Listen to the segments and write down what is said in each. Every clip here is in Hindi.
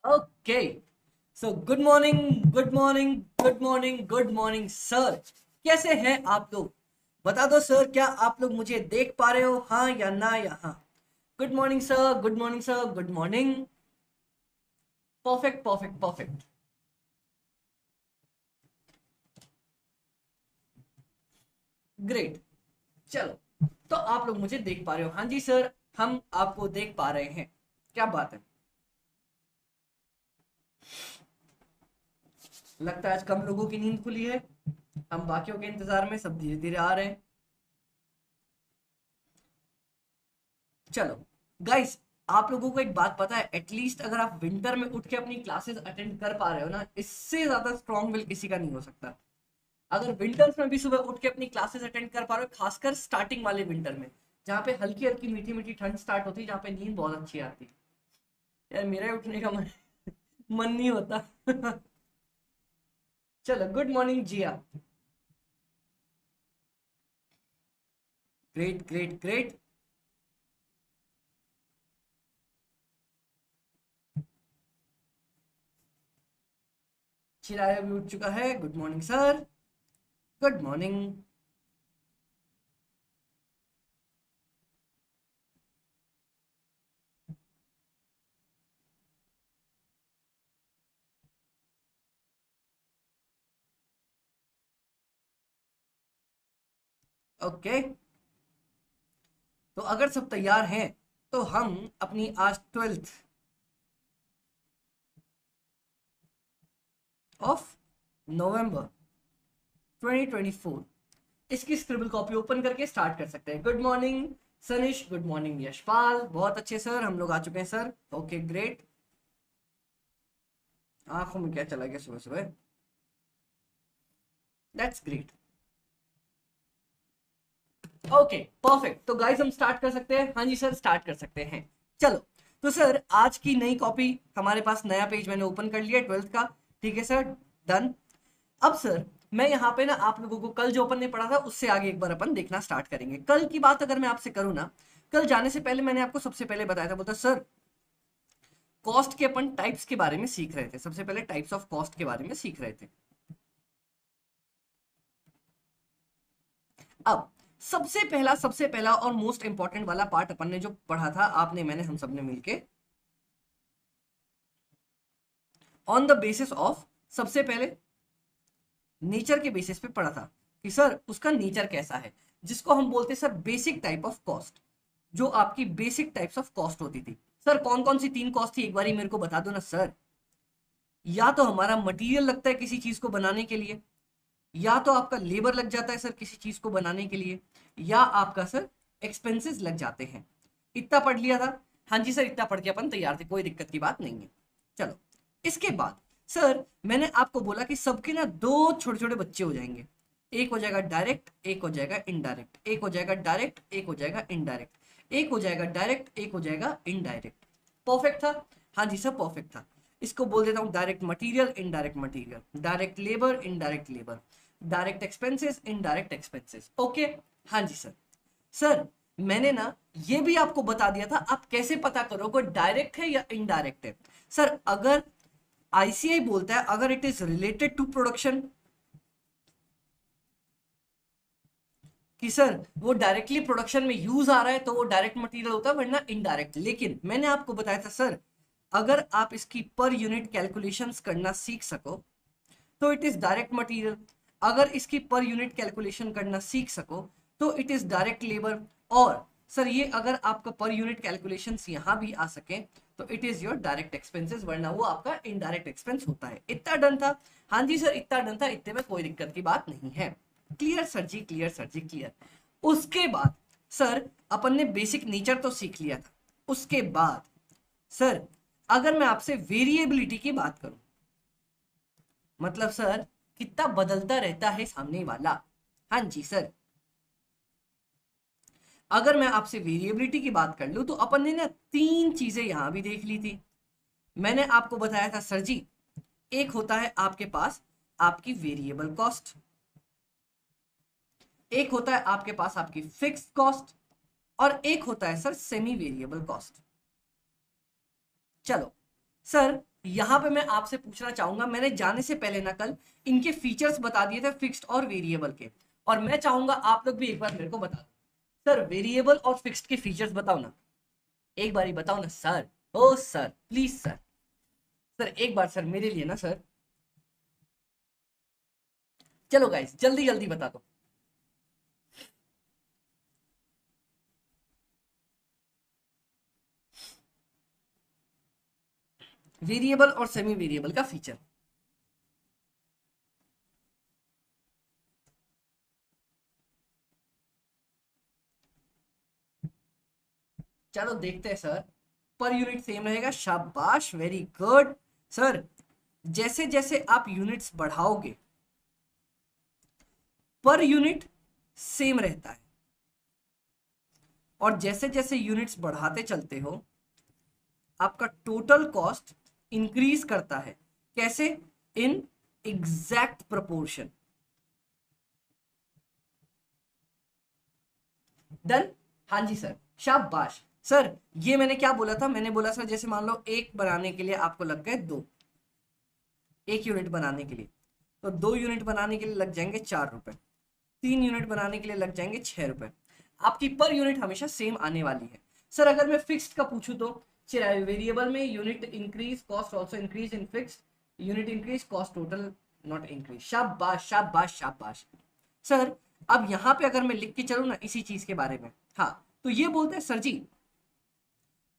Okay, so good morning, good morning, good morning, good morning sir. कैसे हैं आप लोग? बता दो सर, क्या आप लोग मुझे देख पा रहे हो, हाँ या ना या हाँ? Good morning sir, good morning sir, good morning. Perfect, perfect, perfect. Great. चलो, तो आप लोग मुझे देख पा रहे हो? हाँ जी सर, हम आपको देख पा रहे हैं। क्या बात है। लगता है आज कम लोगों की नींद खुली है। हम बाकियों के इंतजार में सब धीरे धीरे आ रहे हैं। चलो गाइस, आप लोगों को एक बात पता है, एटलीस्ट अगर आप विंटर में उठ के अपनी क्लासेस अटेंड कर पा रहे हो ना, इससे ज्यादा स्ट्रॉन्ग विल किसी का नहीं हो सकता। अगर विंटर्स में भी सुबह उठ के अपनी क्लासेस अटेंड कर पा रहे हो, खासकर स्टार्टिंग वाले विंटर में, जहाँ पे हल्की हल्की मीठी मीठी ठंड स्टार्ट होती है, जहाँ पे नींद बहुत अच्छी आती है। यार मेरा ही उठने का मन नहीं होता। चलो, good morning Jiya. Great, great, great. Chiraya भी उठ चुका है। Good morning sir. Good morning. Okay, तो अगर सब तैयार हैं तो हम अपनी आज 12th ऑफ नवंबर 2024 इसकी स्क्रिबल कॉपी ओपन करके स्टार्ट कर सकते हैं। Good morning Sanish, good morning Yashpal. बहुत अच्छे सर, हम लोग आ चुके हैं सर। Okay great. आंखों में क्या चला गया सुबह सुबह? That's great. ओके परफेक्ट, तो गाइस हम स्टार्ट कर सकते हैं। हाँ जी सर, स्टार्ट कर सकते हैं। चलो, तो सर आज की नई कॉपी हमारे पास, नया पेज मैंने ओपन कर लिया 12th का। ठीक है सर, डन। अब सर मैं यहाँ पे ना आप लोगों को कल जो अपन ने पढ़ा था उससे आगे एक बार अपन देखना स्टार्ट करेंगे। कल की बात अगर मैं आपसे करूँ ना, कल जाने से पहले मैंने आपको सबसे पहले बताया था, बोलता सर कॉस्ट के अपन टाइप्स के बारे में सीख रहे थे। सबसे पहले टाइप्स ऑफ कॉस्ट के बारे में सीख रहे थे। अब सबसे पहला और मोस्ट इंपॉर्टेंट वाला पार्ट अपन ने जो पढ़ा था, आपने मैंने हम सबने मिलके, ऑन द बेसिस ऑफ, सबसे पहले नेचर के बेसिस पे पढ़ा था कि सर उसका नेचर कैसा है, जिसको हम बोलते हैं sir basic type of cost. जो आपकी बेसिक टाइप्स ऑफ कॉस्ट होती थी। सर कौन कौन सी तीन कॉस्ट थी, एक बार मेरे को बता दो ना सर। या तो हमारा मटेरियल लगता है किसी चीज को बनाने के लिए, या तो आपका लेबर लग जाता है सर किसी चीज को बनाने के लिए, या आपका सर एक्सपेंसेस लग जाते हैं। इतना पढ़ लिया था। हाँ जी सर, इतना पढ़ के अपन तैयार थे, कोई दिक्कत की बात नहीं है। चलो, इसके बाद सर मैंने आपको बोला कि सबके ना दो छोटे छोटे बच्चे हो जाएंगे। एक हो जाएगा डायरेक्ट, एक हो जाएगा इनडायरेक्ट। एक हो जाएगा डायरेक्ट, एक हो जाएगा इनडायरेक्ट। एक हो जाएगा डायरेक्ट, एक हो जाएगा इनडायरेक्ट। परफेक्ट था? हाँ जी सर, परफेक्ट था। इसको बोल देता हूँ direct material, indirect material, direct labour, indirect labour, direct expenses, indirect expenses. Okay. हाँ जी सर। सर मैंने ना ये भी आपको बता दिया था, आप कैसे पता करोगे डायरेक्ट है या इनडायरेक्ट है। सर अगर आईसीआई बोलता है अगर it is related to production, कि सर वो डायरेक्टली प्रोडक्शन में यूज आ रहा है, तो वो डायरेक्ट मटेरियल होता है, वरना इनडायरेक्ट। लेकिन मैंने आपको बताया था सर, अगर आप इसकी पर यूनिट कैलकुलेशंस करना सीख सको तो इट इज डायरेक्ट मटेरियल। अगर इसकी पर यूनिट कैलकुलेशन करना सीख सको तो इट इज डायरेक्ट लेबर। और सर ये अगर आपका पर यूनिट कैलकुलेशंस यहां भी आ सके तो it is your direct expenses, वरना वो आपका इनडायरेक्ट एक्सपेंस होता है। इतना डन था? हाँ जी सर, इतना डन था, इतने में कोई दिक्कत की बात नहीं है। क्लियर सर जी, क्लियर सर जी, क्लियर। उसके बाद सर अपन ने बेसिक नेचर तो सीख लिया था। उसके बाद सर अगर मैं आपसे वेरिएबिलिटी की बात करूं, मतलब सर कितना बदलता रहता है सामने वाला। हाँ जी सर, अगर मैं आपसे वेरिएबिलिटी की बात कर लूं तो अपन ने ना तीन चीजें यहां भी देख ली थी। मैंने आपको बताया था सर जी, एक होता है आपके पास आपकी वेरिएबल कॉस्ट, एक होता है आपके पास आपकी फिक्स्ड कॉस्ट, और एक होता है सर सेमी वेरिएबल कॉस्ट। चलो सर, यहां पे मैं आपसे पूछना चाहूंगा, मैंने जाने से पहले ना कल इनके फीचर्स बता दिए थे फिक्स्ड और वेरिएबल के, और मैं चाहूंगा आप लोग भी एक बार मेरे को बता दो सर, वेरिएबल और फिक्स्ड के फीचर्स बताओ ना, एक बार ही बताओ ना सर। ओ सर प्लीज सर, सर एक बार सर मेरे लिए ना सर, चलो गाइस जल्दी जल्दी बता दो। वेरिएबल और सेमी वेरिएबल का फीचर। चलो देखते हैं सर, पर यूनिट सेम रहेगा, शाबाश वेरी गुड सर। जैसे जैसे आप यूनिट्स बढ़ाओगे पर यूनिट सेम रहता है, और जैसे जैसे यूनिट्स बढ़ाते चलते हो आपका टोटल कॉस्ट इंक्रीज करता है। कैसे? In exact proportion. डन? हाँ जी सर, शाबाश सर। ये मैंने क्या बोला था? मैंने बोला सर जैसे मान लो एक बनाने के लिए आपको लग गए दो, एक यूनिट बनाने के लिए, तो 2 यूनिट बनाने के लिए लग जाएंगे 4 रुपए, 3 यूनिट बनाने के लिए लग जाएंगे 6 रुपए। आपकी पर यूनिट हमेशा सेम आने वाली है। सर अगर मैं फिक्स्ड का पूछूं तो वेरिएबल में unit increase cost also increase in fixed, unit increase cost total not increase. शाबाश शाबाश शाबाश सर। अब यहां पे अगर मैं लिख के चलूं ना इसी चीज के बारे में, हाँ, तो ये बोलते हैं सर जी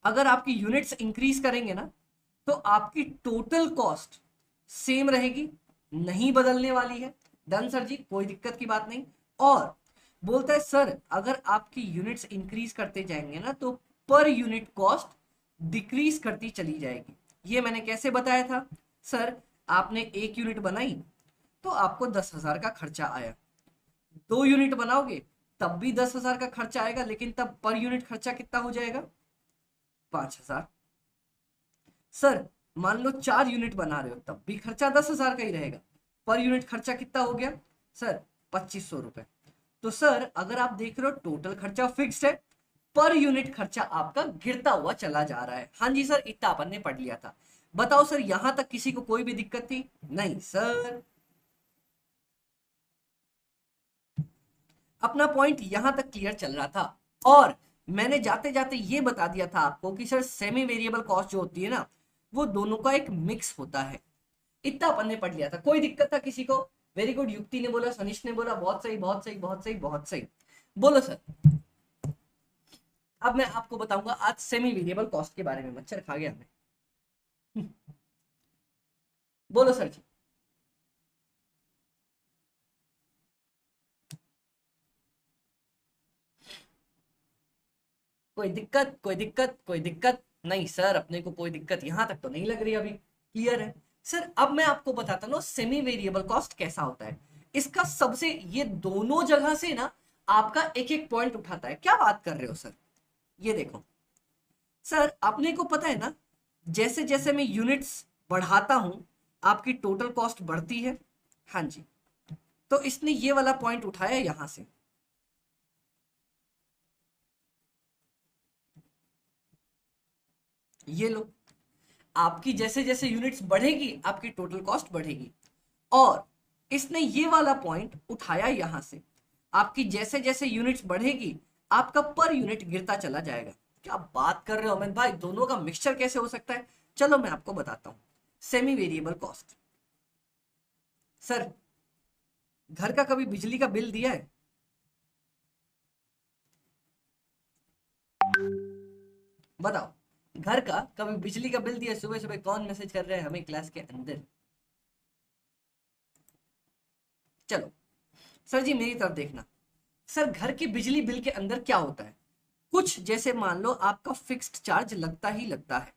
अगर आपकी यूनिट्स इंक्रीज करेंगे ना तो आपकी टोटल कॉस्ट सेम रहेगी, नहीं बदलने वाली है। डन सर जी, कोई दिक्कत की बात नहीं। और बोलता है सर अगर आपकी यूनिट्स इंक्रीज करते जाएंगे ना तो पर यूनिट कॉस्ट डिक्रीज करती चली जाएगी। ये मैंने कैसे बताया था? सर आपने 1 यूनिट बनाई तो आपको 10,000 का खर्चा आया, 2 यूनिट बनाओगे तब भी 10,000 का खर्चा आएगा, लेकिन तब पर यूनिट खर्चा कितना हो जाएगा? 5,000। सर मान लो 4 यूनिट बना रहे हो तब भी खर्चा 10,000 का ही रहेगा, पर यूनिट खर्चा कितना हो गया सर? 2,500 रुपए। तो सर अगर आप देख रहे हो टोटल खर्चा फिक्स्ड है, पर यूनिट खर्चा आपका गिरता हुआ चला जा रहा है। हाँ जी सर, इतना अपन ने पढ़ लिया था। बताओ सर यहां तक किसी को कोई भी दिक्कत थी? नहीं सर, अपना पॉइंट यहां तक क्लियर चल रहा था। और मैंने जाते जाते ये बता दिया था आपको कि सर सेमी वेरिएबल कॉस्ट जो होती है ना वो दोनों का एक मिक्स होता है। इतना अपन ने पढ़ लिया था। कोई दिक्कत था किसी को? वेरी गुड, युक्ति ने बोला, सनिश ने बोला बहुत सही बहुत सही बहुत सही बहुत सही। बोलो सर। अब मैं आपको बताऊंगा आज सेमी वेरिएबल कॉस्ट के बारे में। मच्छर खा गया हमें। बोलो सर जी। कोई दिक्कत कोई दिक्कत कोई दिक्कत नहीं सर, अपने को कोई दिक्कत यहां तक तो नहीं लग रही अभी, क्लियर है। सर अब मैं आपको बताता हूँ सेमी वेरिएबल कॉस्ट कैसा होता है। इसका सबसे, ये दोनों जगह से ना आपका एक एक पॉइंट उठाता है। क्या बात कर रहे हो सर? ये देखो सर, अपने को पता है ना जैसे जैसे मैं यूनिट्स बढ़ाता हूं आपकी टोटल कॉस्ट बढ़ती है। हाँ जी, तो इसने ये वाला पॉइंट उठाया यहां से, ये लो। आपकी जैसे जैसे यूनिट्स बढ़ेगी आपकी टोटल कॉस्ट बढ़ेगी। और इसने ये वाला पॉइंट उठाया यहां से, आपकी जैसे जैसे यूनिट्स बढ़ेगी आपका पर यूनिट गिरता चला जाएगा। क्या बात कर रहे हो अमित भाई, दोनों का मिक्सचर कैसे हो सकता है? चलो मैं आपको बताता हूं। सेमी वेरिएबल कॉस्ट, सर घर का कभी बिजली का बिल दिया है? बताओ, घर का कभी बिजली का बिल दिया? सुबह सुबह कौन मैसेज कर रहे हैं हमें क्लास के अंदर? चलो सर जी मेरी तरफ देखना। सर घर के बिजली बिल के अंदर क्या होता है? कुछ जैसे मान लो आपका फिक्स्ड चार्ज लगता ही लगता है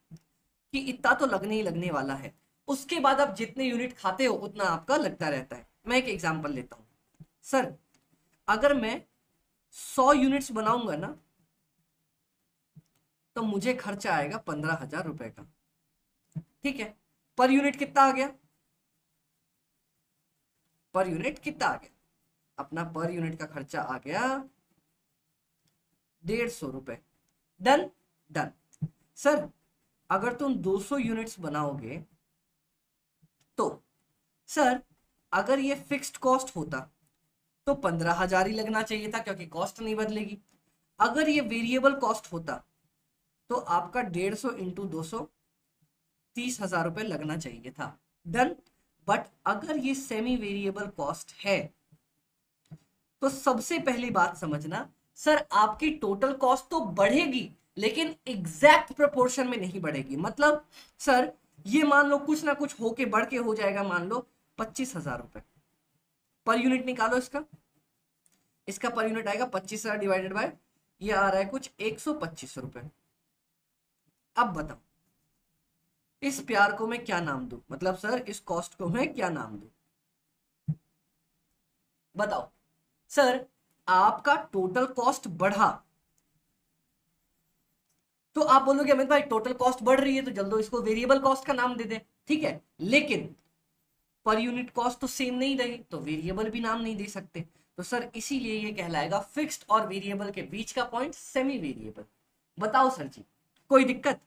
कि इतना तो लगने ही लगने वाला है, उसके बाद आप जितने यूनिट खाते हो उतना आपका लगता रहता है। मैं एक एग्जांपल लेता हूं। सर अगर मैं 100 यूनिट्स बनाऊंगा ना तो मुझे खर्चा आएगा 15,000 रुपए का। ठीक है, पर यूनिट कितना आ गया? पर यूनिट कितना आ गया? अपना पर यूनिट का खर्चा आ गया 150 रुपए। डन? डन। सर अगर तुम 200 यूनिट्स बनाओगे तो सर अगर ये फिक्स्ड कॉस्ट होता तो 15,000 ही लगना चाहिए था, क्योंकि कॉस्ट नहीं बदलेगी। अगर ये वेरिएबल कॉस्ट होता तो आपका 150 इंटू 200 30,000 रुपए लगना चाहिए था। डन। बट अगर ये सेमी वेरिएबल कॉस्ट है तो सबसे पहली बात समझना, सर आपकी टोटल कॉस्ट तो बढ़ेगी लेकिन एग्जैक्ट प्रोपोर्शन में नहीं बढ़ेगी। मतलब सर ये मान लो कुछ ना कुछ होके बढ़ के हो जाएगा, मान लो 25,000 रुपए पर यूनिट निकालो इसका। इसका पर यूनिट आएगा 25,000 डिवाइडेड बाय ये आ रहा है कुछ 125 रुपए। अब बताओ इस प्यार को मैं क्या नाम दूं, मतलब सर इस कॉस्ट को मैं क्या नाम दूं? बताओ सर आपका टोटल कॉस्ट बढ़ा तो आप बोलोगे अमित भाई टोटल कॉस्ट बढ़ रही है तो जल्दी इसको वेरिएबल कॉस्ट का नाम दे दे, ठीक है, लेकिन पर यूनिट कॉस्ट तो सेम नहीं रही तो वेरिएबल भी नाम नहीं दे सकते। तो सर इसीलिए ये कहलाएगा फिक्स्ड और वेरिएबल के बीच का पॉइंट सेमी वेरिएबल। बताओ सर जी कोई दिक्कत?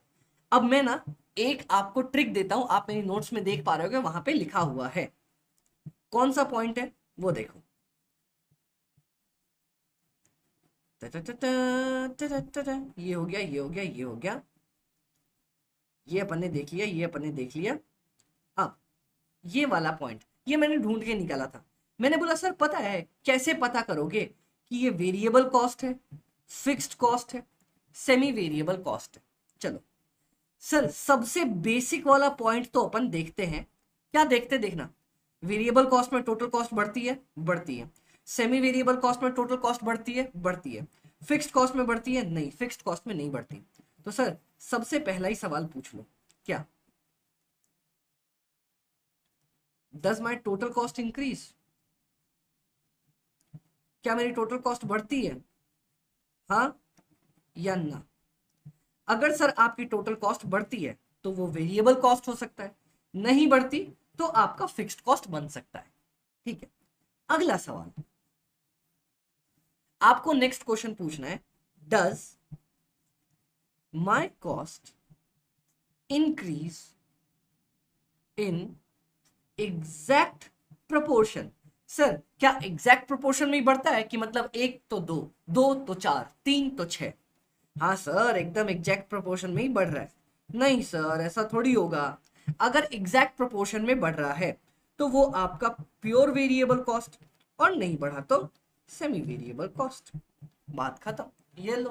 अब मैं ना एक आपको ट्रिक देता हूं, आप मेरी नोट्स में देख पा रहे हो वहां पे लिखा हुआ है। कौन सा पॉइंट है वो देखो। ये हो गया, ये हो गया, ये हो गया, ये अपन ने देख लिया, ये अपन ने देख लिया। अब ये वाला पॉइंट ये मैंने ढूंढ के निकाला था। मैंने बोला सर पता है कैसे पता करोगे कि ये वेरिएबल कॉस्ट है, फिक्स्ड कॉस्ट है, सेमी वेरिएबल कॉस्ट है? चलो सर सबसे बेसिक वाला पॉइंट तो अपन देखते हैं। क्या देखते देखना, वेरिएबल कॉस्ट में टोटल कॉस्ट बढ़ती है, बढ़ती है। सेमी वेरिएबल कॉस्ट में टोटल कॉस्ट बढ़ती है, बढ़ती है। फिक्स्ड कॉस्ट में बढ़ती है, नहीं फिक्स्ड कॉस्ट में नहीं बढ़ती। तो सर सबसे पहला ही सवाल पूछ लो, क्या does my total cost increase? क्या मेरी टोटल कॉस्ट बढ़ती है, हाँ या ना? अगर सर आपकी टोटल कॉस्ट बढ़ती है तो वो वेरिएबल कॉस्ट हो सकता है, नहीं बढ़ती तो आपका फिक्स्ड कॉस्ट बन सकता है। ठीक है, अगला सवाल आपको नेक्स्ट क्वेश्चन पूछना है, does my cost increase in exact proportion? Sir क्या एग्जैक्ट प्रोपोर्शन में ही बढ़ता है कि मतलब एक तो दो, दो तो चार, तीन तो छह? हाँ सर एकदम एग्जैक्ट प्रोपोर्शन में ही बढ़ रहा है। नहीं सर ऐसा थोड़ी होगा। अगर एग्जैक्ट प्रोपोर्शन में बढ़ रहा है तो वो आपका प्योर वेरिएबल कॉस्ट, और नहीं बढ़ा तो सेमी वेरिएबल कॉस्ट। बात खत्म। ये लो,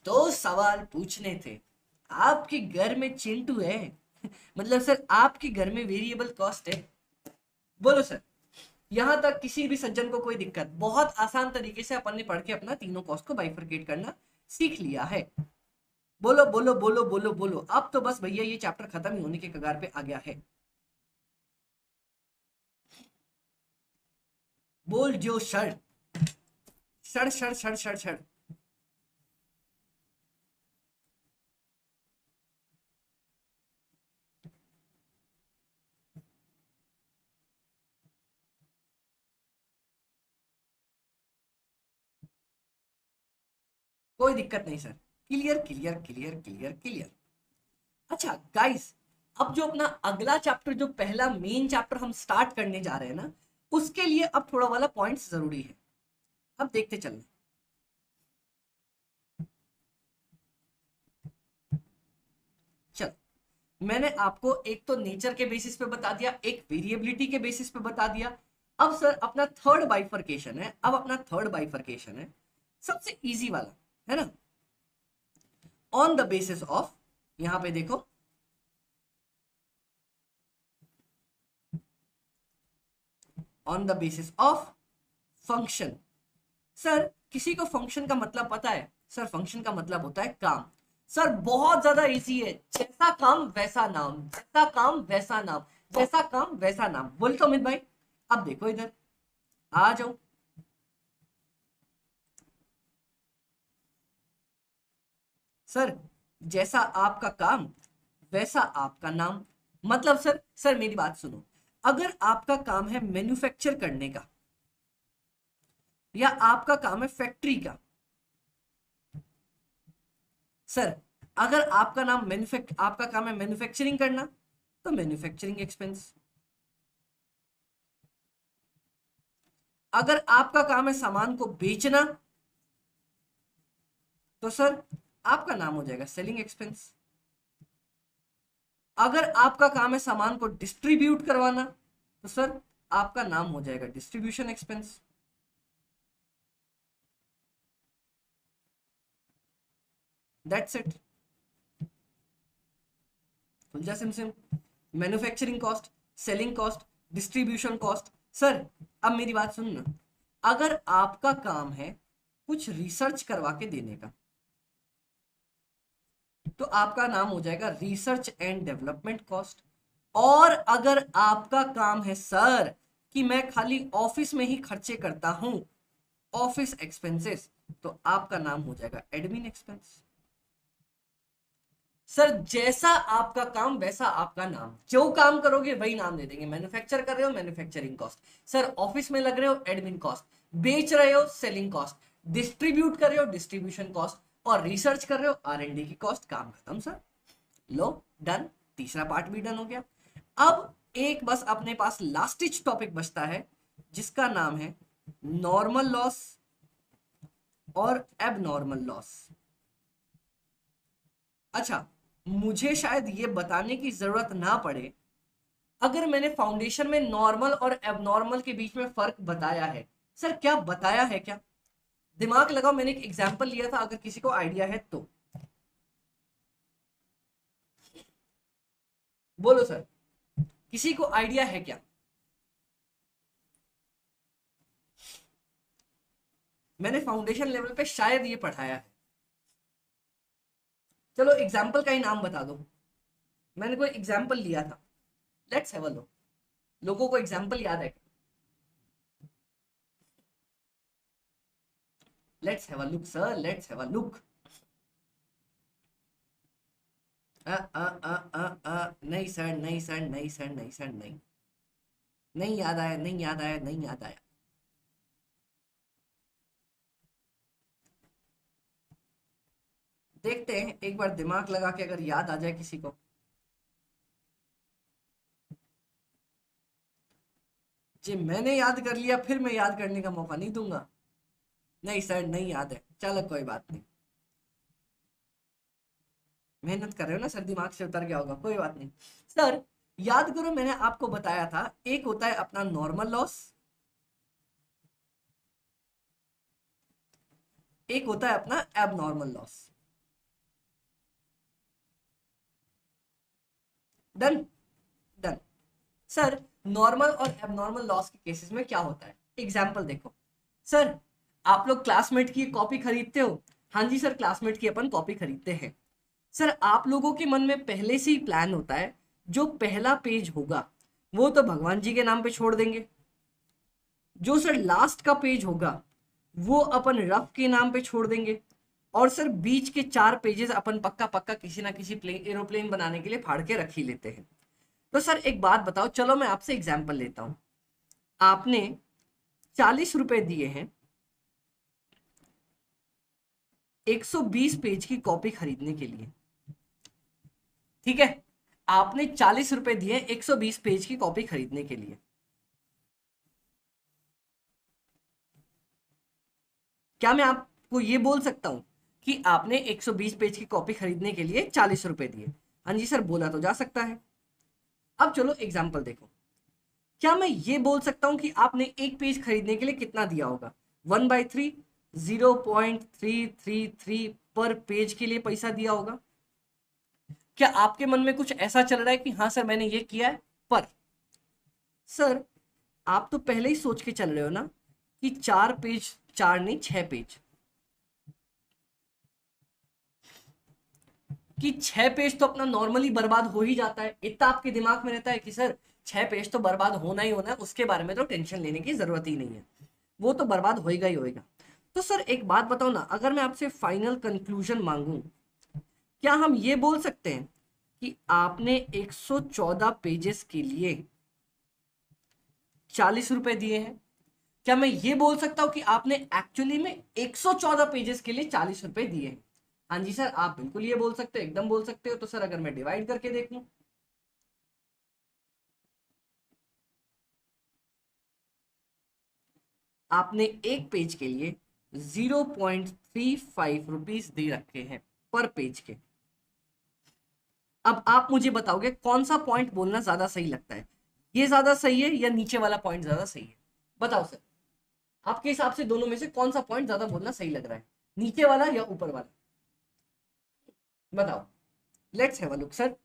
दो सवाल पूछने थे। आपके घर में चिंटू है मतलब सर आपके घर में वेरिएबल कॉस्ट है? बोलो सर यहां तक किसी भी सज्जन को कोई दिक्कत? बहुत आसान तरीके से अपन ने पढ़ के अपना तीनों कॉस्ट को बाइफरकेट करना सीख लिया है। बोलो बोलो बोलो बोलो बोलो, अब तो बस भैया ये चैप्टर खत्म ही होने के कगार पे आ गया है। बोल जो sir, sir sir sir sir sir. कोई दिक्कत नहीं sir, clear clear clear clear clear. अच्छा गाइस, अब जो अपना अगला चैप्टर, जो पहला मेन चैप्टर हम स्टार्ट करने जा रहे हैं ना, उसके लिए अब थोड़ा वाला पॉइंट्स जरूरी है। अब देखते चलना। चलो मैंने आपको एक तो नेचर के बेसिस पे बता दिया, एक वेरिएबिलिटी के बेसिस पे बता दिया। अब सर अपना थर्ड बाइफरकेशन है, अब अपना थर्ड बाइफरकेशन है सबसे इजी वाला, है ना? ऑन द बेसिस ऑफ, यहां पे देखो, on the basis of function. Sir किसी को फंक्शन का मतलब पता है? सर फंक्शन का मतलब होता है काम। सर बहुत ज्यादा इजी है, जैसा काम वैसा नाम, जैसा काम वैसा नाम, जैसा काम वैसा नाम। बोल तो अमित भाई, अब देखो इधर आ जाओ। सर जैसा आपका काम वैसा आपका नाम। मतलब सर, सर मेरी बात सुनो, अगर आपका काम है मैन्युफैक्चर करने का या आपका काम है फैक्ट्री का, सर अगर आपका नाम आपका काम है मैन्युफैक्चरिंग करना तो मैन्युफैक्चरिंग एक्सपेंस, अगर आपका काम है सामान को बेचना तो सर आपका नाम हो जाएगा सेलिंग एक्सपेंस। अगर आपका काम है सामान को डिस्ट्रीब्यूट करवाना तो सर आपका नाम हो जाएगा डिस्ट्रीब्यूशन एक्सपेंस। दैट्स इट, समझा SIM SIM. Manufacturing cost, selling cost, distribution cost. Sir अब मेरी बात सुनना, अगर आपका काम है कुछ रिसर्च करवा के देने का तो आपका नाम हो जाएगा रिसर्च एंड डेवलपमेंट कॉस्ट। और अगर आपका काम है सर कि मैं खाली ऑफिस में ही खर्चे करता हूं, ऑफिस एक्सपेंसेस, तो आपका नाम हो जाएगा एडमिन एक्सपेंस। सर जैसा आपका काम वैसा आपका नाम, जो काम करोगे वही नाम दे देंगे। मैन्युफैक्चर कर रहे हो मैन्युफैक्चरिंग कॉस्ट, सर ऑफिस में लग रहे हो एडमिन कॉस्ट, बेच रहे हो सेलिंग कॉस्ट, डिस्ट्रीब्यूट कर रहे हो डिस्ट्रीब्यूशन कॉस्ट, और रिसर्च कर रहे हो R&D की कॉस्ट। काम खत्म सर, लो डन, तीसरा पार्ट भी डन हो गया। अब एक बस अपने पास लास्टिच टॉपिक बचता है जिसका नाम है नॉर्मल लॉस और एबनॉर्मल लॉस। अच्छा, मुझे शायद ये बताने की जरूरत ना पड़े, अगर मैंने फाउंडेशन में नॉर्मल और एबनॉर्मल के बीच में फर्क बताया है, सर क्या बताया है क्या? दिमाग लगाओ, मैंने एक एग्जांपल लिया था, अगर किसी को आइडिया है तो बोलो सर, किसी को आइडिया है क्या? मैंने फाउंडेशन लेवल पे शायद ये पढ़ाया है। चलो एग्जाम्पल का ही नाम बता दो, मैंने कोई एग्जाम्पल लिया था। लेट्स हैव अ लुक, लोगों को एग्जाम्पल याद है? Let's have a look sir, let's have a look. नहीं सर, नहीं सर, नहीं सर, नहीं सर, नहीं, नहीं याद आया, नहीं याद आया, नहीं याद आया। देखते हैं एक बार दिमाग लगा के अगर याद आ जाए किसी को। जी मैंने याद कर लिया फिर मैं याद करने का मौका नहीं दूंगा। नहीं सर नहीं याद है, चलो कोई बात नहीं, मेहनत कर रहे हो ना सर, दिमाग से उतर गया होगा, कोई बात नहीं। सर याद करो, मैंने आपको बताया था एक होता है अपना नॉर्मल लॉस, एक होता है अपना abnormal loss. Done, done. Sir normal और एबनॉर्मल लॉस के केसेस में क्या होता है, एग्जाम्पल देखो। सर आप लोग क्लासमेट की कॉपी खरीदते हो? हाँ जी सर, क्लासमेट की अपन कॉपी खरीदते हैं। सर आप लोगों के मन में पहले से ही प्लान होता है, जो पहला पेज होगा वो तो भगवान जी के नाम पे छोड़ देंगे, जो सर लास्ट का पेज होगा वो अपन रफ के नाम पे छोड़ देंगे, और सर बीच के 4 पेजेस अपन पक्का पक्का किसी ना किसी प्लेन एरोप्लेन बनाने के लिए फाड़ के रख ही लेते हैं। तो सर एक बात बताओ, चलो मैं आपसे एग्जाम्पल लेता हूं। आपने 40 रुपए दिए हैं 120 पेज की कॉपी खरीदने के लिए, ठीक है? आपने 40 रुपए दिए 120 पेज की कॉपी खरीदने के लिए। क्या मैं आपको ये बोल सकता हूं कि आपने 120 पेज की कॉपी खरीदने के लिए 40 रुपए दिए? हाँ जी सर, बोला तो जा सकता है। अब चलो एग्जाम्पल देखो, क्या मैं ये बोल सकता हूं कि आपने एक पेज खरीदने के लिए कितना दिया होगा? 1/3, 0.333 पर पेज के लिए पैसा दिया होगा। क्या आपके मन में कुछ ऐसा चल रहा है कि हाँ सर मैंने ये किया है? पर सर आप तो पहले ही सोच के चल रहे हो ना कि 4 पेज, 4 नहीं 6 पेज, कि 6 पेज तो अपना नॉर्मली बर्बाद हो ही जाता है। इतना आपके दिमाग में रहता है कि सर 6 पेज तो बर्बाद होना ही होना है, उसके बारे में तो टेंशन लेने की जरूरत ही नहीं है, वो तो बर्बाद होएगा ही होएगा। तो सर एक बात बताओ ना, अगर मैं आपसे फाइनल कंक्लूजन मांगू, क्या हम ये बोल सकते हैं कि आपने 114 पेजेस के लिए 40 रुपए दिए हैं? क्या मैं ये बोल सकता हूं कि आपने एक्चुअली में 114 पेजेस के लिए 40 रुपए दिए हैं? हाँ जी सर, आप बिल्कुल ये बोल सकते हो, एकदम बोल सकते हो। तो सर अगर मैं डिवाइड करके देखूं, आपने एक पेज के लिए 0.35 रुपीज दे रखे हैं पर पेज के। अब आप मुझे बताओगे कौन सा पॉइंट बोलना ज्यादा सही लगता है, ये ज्यादा सही है या नीचे वाला पॉइंट ज्यादा सही है? बताओ सर, आपके हिसाब से दोनों में से कौन सा पॉइंट ज्यादा बोलना सही लग रहा है, नीचे वाला या ऊपर वाला? बताओ, let's have a look sir.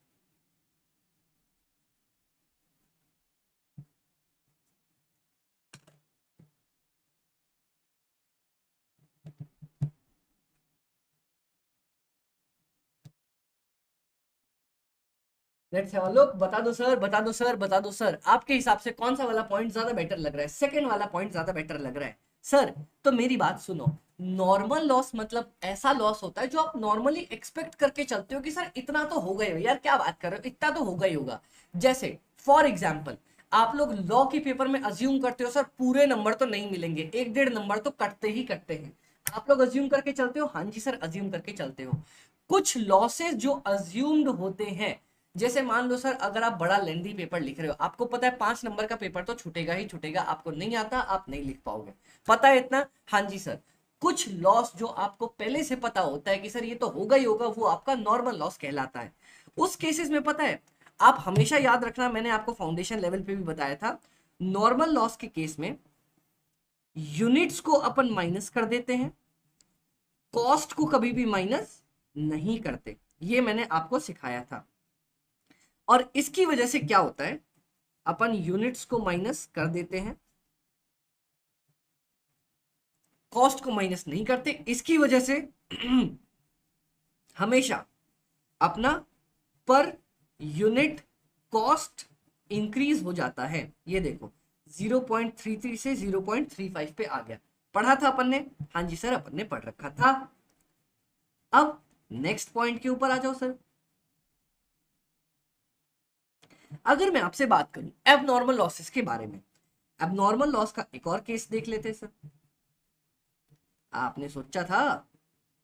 Let's have a look, बता दो सर, बता दो सर, बता दो सर, आपके हिसाब से कौन सा वाला पॉइंट ज्यादा बेटर लग रहा है? सेकंड वाला पॉइंट ज्यादा बेटर लग रहा है सर। तो मेरी बात सुनो, नॉर्मल लॉस मतलब ऐसा लॉस होता है जो आप नॉर्मली एक्सपेक्ट करके चलते हो कि सर इतना तो होगा ही, यार क्या बात कर रहे हो, इतना तो होगा ही होगा। जैसे फॉर एग्जाम्पल, आप लोग लॉ के पेपर में अज्यूम करते हो सर पूरे नंबर तो नहीं मिलेंगे, 1-1.5 नंबर तो कटते ही कटते हैं। आप लोग अज्यूम करके चलते हो, हाँ जी सर अज्यूम करके चलते हो। कुछ लॉसेस जो अज्यूम्ड होते हैं, जैसे मान लो सर अगर आप बड़ा लेंदी पेपर लिख रहे हो, आपको पता है 5 नंबर का पेपर तो छूटेगा ही छूटेगा, आपको नहीं आता आप नहीं लिख पाओगे, पता है इतना? हाँ जी सर। कुछ लॉस जो आपको पहले से पता होता है कि सर ये तो होगा ही होगा, वो आपका नॉर्मल लॉस कहलाता है। उस केसेस में पता है, आप हमेशा याद रखना, मैंने आपको फाउंडेशन लेवल पे भी बताया था, नॉर्मल लॉस के केस में यूनिट्स को अपन माइनस कर देते हैं, कॉस्ट को कभी भी माइनस नहीं करते, ये मैंने आपको सिखाया था। और इसकी वजह से क्या होता है, अपन यूनिट्स को माइनस कर देते हैं, कॉस्ट को माइनस नहीं करते, इसकी वजह से हमेशा अपना पर यूनिट कॉस्ट इंक्रीज हो जाता है। ये देखो 0.33 से 0.35 पे आ गया, पढ़ा था अपन ने? हाँ जी सर अपन ने पढ़ रखा था। अब नेक्स्ट पॉइंट के ऊपर आ जाओ सर। अगर मैं आपसे बात करूं एबनॉर्मल लॉसेस के बारे में, एबनॉर्मल लॉस का एक और केस देख लेते हैं सर। आपने सोचा था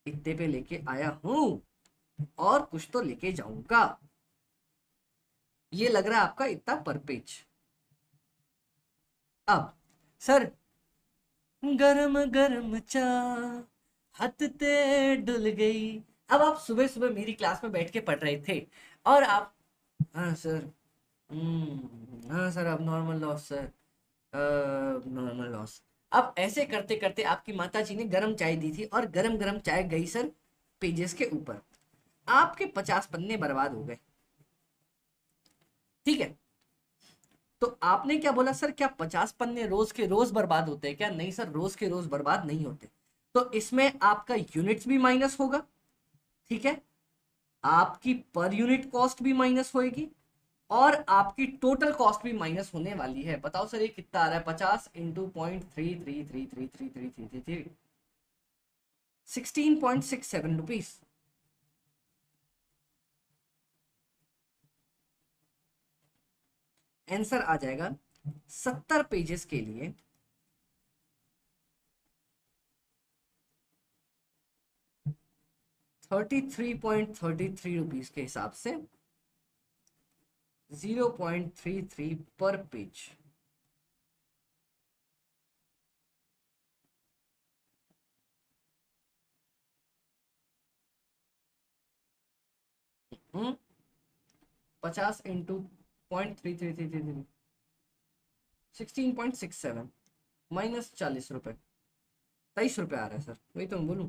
इतने पे लेके आया हूं और कुछ तो लेके जाऊंगा, ये लग रहा है आपका इतना पर पेज। अब सर गरम गरम चाह हद ते डुल गई। अब आप सुबह सुबह मेरी क्लास में बैठ के पढ़ रहे थे और आप, हाँ सर, हाँ सर अब normal loss sir, normal loss. अब ऐसे करते करते आपकी माता जी ने गरम चाय दी थी और गरम गरम चाय गई सर पेजेस के ऊपर, आपके 50 पन्ने बर्बाद हो गए। ठीक है, तो आपने क्या बोला सर, क्या 50 पन्ने रोज के रोज बर्बाद होते हैं क्या? नहीं सर, रोज के रोज बर्बाद नहीं होते। तो इसमें आपका यूनिट्स भी माइनस होगा, ठीक है, आपकी पर यूनिट कॉस्ट भी माइनस होएगी और आपकी टोटल कॉस्ट भी माइनस होने वाली है। बताओ सर ये कितना आ रहा है, 50 इंटू 0.33333333 16.67 रुपीज। आंसर आ जाएगा 70 पेजेस के लिए 33.33 रुपीज के हिसाब से 0.33 पर पेज। हम्म 50 इंटू 0.3333 16.67 माइनस 40 रुपए, 23 रुपए आ रहा है सर, वही तो मैं बोलूं।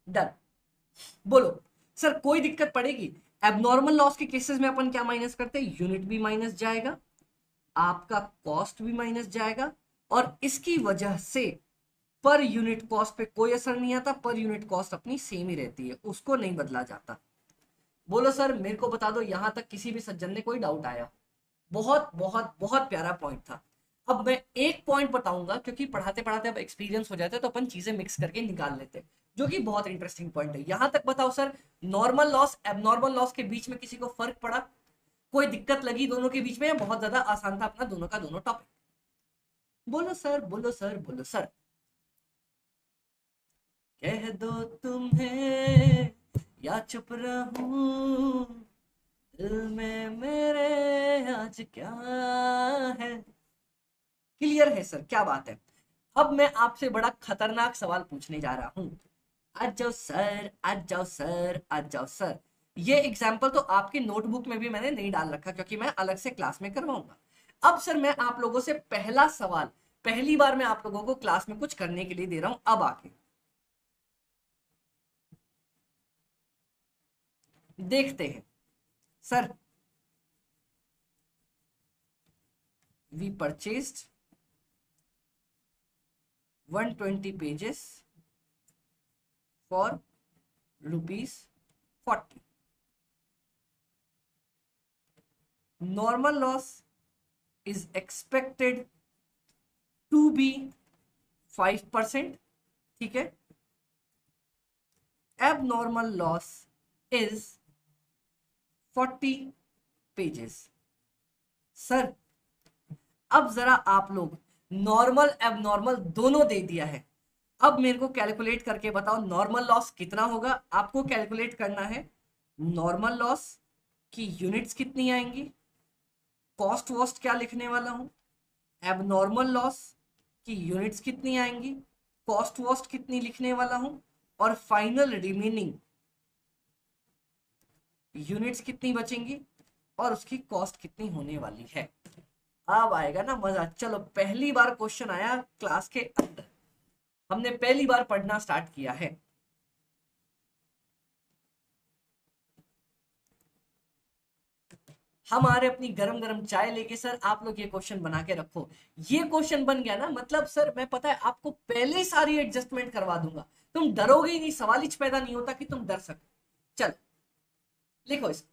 डन। बोलो सर कोई दिक्कत पड़ेगी? एबनॉर्मल लॉस के केसेस में अपन क्या माइनस करते हैं, यूनिट भी माइनस जाएगा, आपका कॉस्ट भी माइनस जाएगा, और इसकी वजह से पर यूनिट कॉस्ट पे कोई असर नहीं आता, पर यूनिट कॉस्ट अपनी सेम ही रहती है, उसको नहीं बदला जाता। बोलो सर मेरे को बता दो यहां तक किसी भी सज्जन ने कोई डाउट आया? बहुत बहुत बहुत प्यारा पॉइंट था। अब मैं एक पॉइंट बताऊंगा क्योंकि पढ़ाते पढ़ाते अब एक्सपीरियंस हो जाता है तो अपन चीजें मिक्स करके निकाल लेते हैं, जो कि बहुत इंटरेस्टिंग पॉइंट है। यहां तक बताओ sir, normal loss abnormal loss के बीच में किसी को फर्क पड़ा, कोई दिक्कत लगी दोनों के बीच में? बहुत ज्यादा आसान था अपना दोनों का दोनों टॉपिक। बोलो सर, बोलो सर, बोलो सर। कह दो तुम्हें या चुप रहूं, दिल में मेरे आज क्या है, क्लियर है सर, क्या बात है। अब मैं आपसे बड़ा खतरनाक सवाल पूछने जा रहा हूं। आज जाओ सर, आज जाओ सर, आज जाओ सर। ये एग्जाम्पल तो आपके नोटबुक में भी मैंने नहीं डाल रखा, क्योंकि मैं अलग से क्लास में करवाऊंगा। अब सर मैं आप लोगों से पहला सवाल, पहली बार मैं आप लोगों को क्लास में कुछ करने के लिए दे रहा हूं। अब आके देखते हैं sir. We purchased 120 pages for ₹40। Normal loss is expected to be 5%, ठीक है। abnormal loss is 40 pages। Sir अब जरा आप लोग नॉर्मल एबनॉर्मल दोनों दे दिया है, अब मेरे को कैलकुलेट करके बताओ नॉर्मल लॉस कितना होगा। आपको कैलकुलेट करना है नॉर्मल लॉस की यूनिट्स कितनी आएंगी, कॉस्ट वॉस्ट क्या लिखने वाला हूं, एबनॉर्मल लॉस की यूनिट्स कितनी आएंगी, कॉस्ट वॉस्ट कितनी लिखने वाला हूं, और फाइनल रिमेनिंग यूनिट्स कितनी बचेंगी और उसकी कॉस्ट कितनी होने वाली है। अब आएगा ना मजा। चलो पहली बार क्वेश्चन आया क्लास के अंदर, हमने पहली बार पढ़ना स्टार्ट किया है। हम आ रहे अपनी गरम गरम चाय लेके। सर आप लोग ये क्वेश्चन बना के रखो। ये क्वेश्चन बन गया ना, मतलब सर मैं पता है आपको पहले ही सारी एडजस्टमेंट करवा दूंगा। तुम डरोगे ही नहीं, सवाल ही पैदा नहीं होता कि तुम डर सको। चलो लिखो इसको।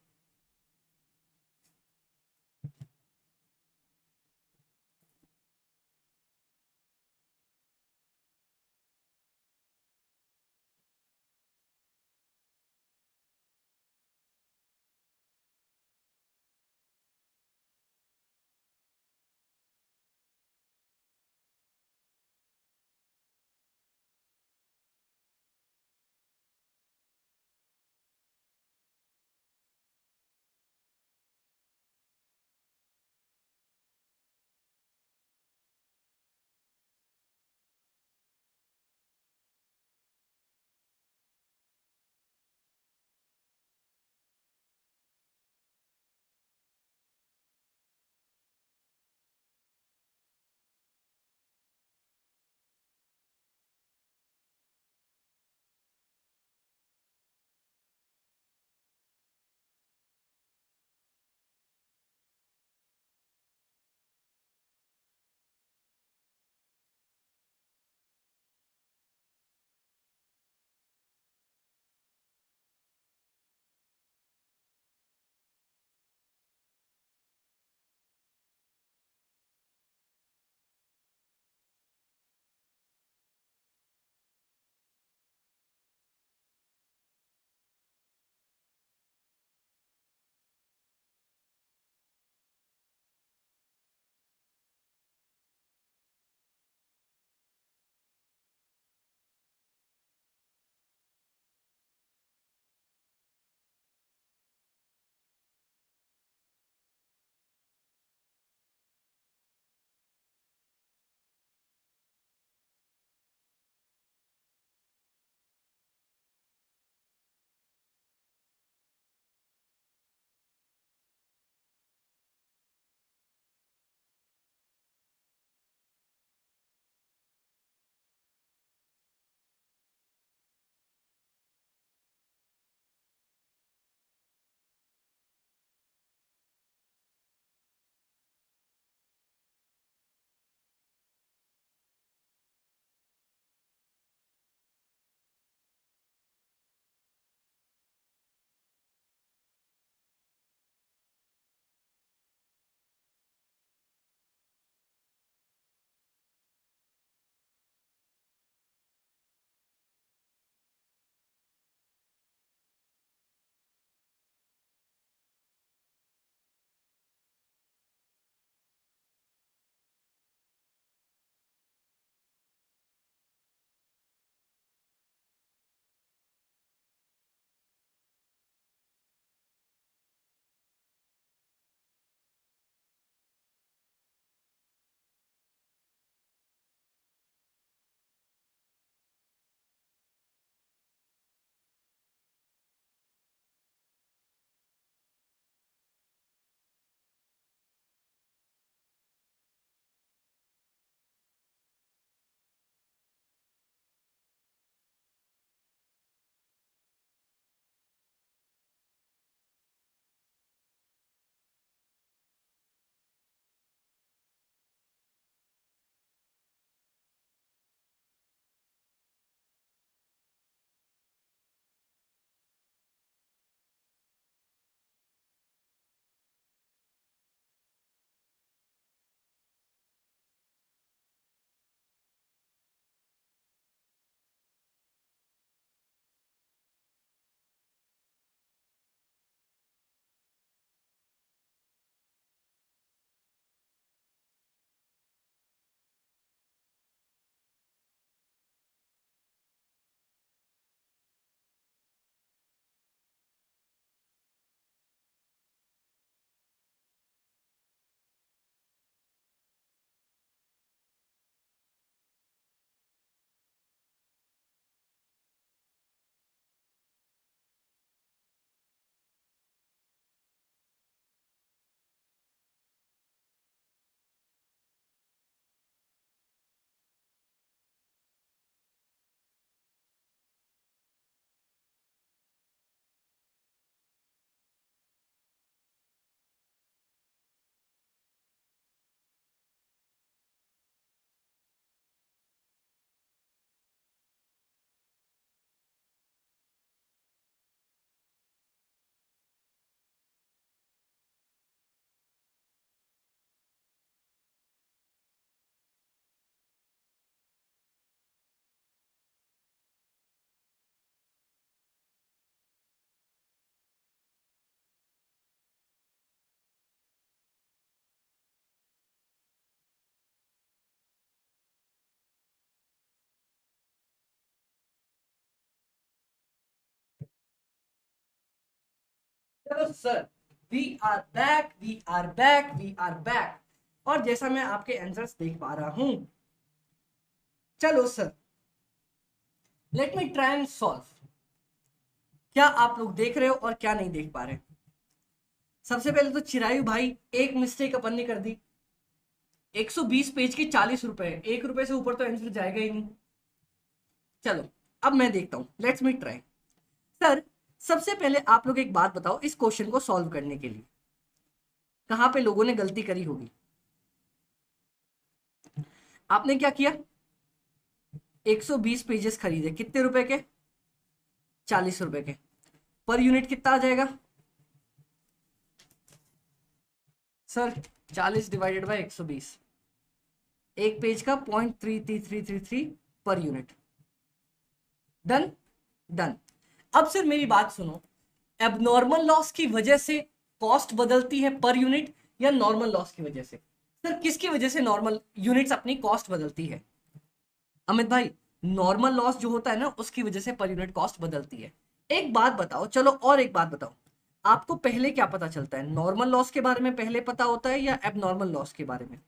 चलो sir, we are back, we are back, we are back. और जैसा मैं आपके आंसर्स देख पा रहा हूं, चलो sir, let me try and solve. क्या आप लोग देख रहे हो और क्या नहीं देख पा रहे? सबसे पहले तो चिरायु भाई, एक मिस्टेक अपन ने कर दी। 120 पेज के 40 रुपए, 1 रुपए से ऊपर तो आंसर जाएगा ही नहीं। चलो अब मैं देखता हूं, लेट्स मी ट्राई। सर सबसे पहले आप लोग एक बात बताओ, इस क्वेश्चन को सॉल्व करने के लिए कहां पे लोगों ने गलती करी होगी? आपने क्या किया, 120 पेजेस खरीदे, कितने रुपए के? 40 रुपए के। पर यूनिट कितना आ जाएगा सर? 40 डिवाइडेड बाय 120, एक पेज का 0.3333 पर यूनिट। Done done. अब सर मेरी बात सुनो, एबनॉर्मल लॉस की वजह से कॉस्ट बदलती है पर यूनिट, या नॉर्मल लॉस की वजह से? सर किसकी वजह से नॉर्मल यूनिट्स अपनी कॉस्ट बदलती है? अमित भाई, नॉर्मल लॉस जो होता है ना, उसकी वजह से पर यूनिट कॉस्ट बदलती है। एक बात बताओ, चलो और एक बात बताओ, आपको पहले क्या पता चलता है, नॉर्मल लॉस के बारे में पहले पता होता है या एबनॉर्मल लॉस के बारे में?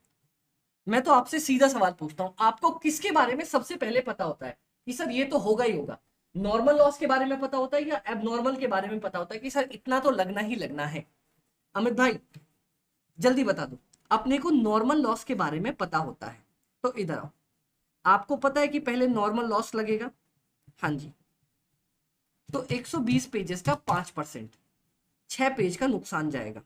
मैं तो आपसे सीधा सवाल पूछता हूं, आपको किसके बारे में सबसे पहले पता होता है कि सर ये तो होगा ही होगा? नॉर्मल लॉस के बारे में पता होता है या एबनॉर्मल के बारे में पता होता है कि सर इतना तो लगना ही लगना है? अमित भाई जल्दी बता दो। अपने को नॉर्मल लॉस के बारे में पता होता है, तो इधर आओ। आपको पता है कि पहले नॉर्मल लॉस लगेगा, हाँ जी। तो 120 पेजेस का 5%, 6 पेज का नुकसान जाएगा।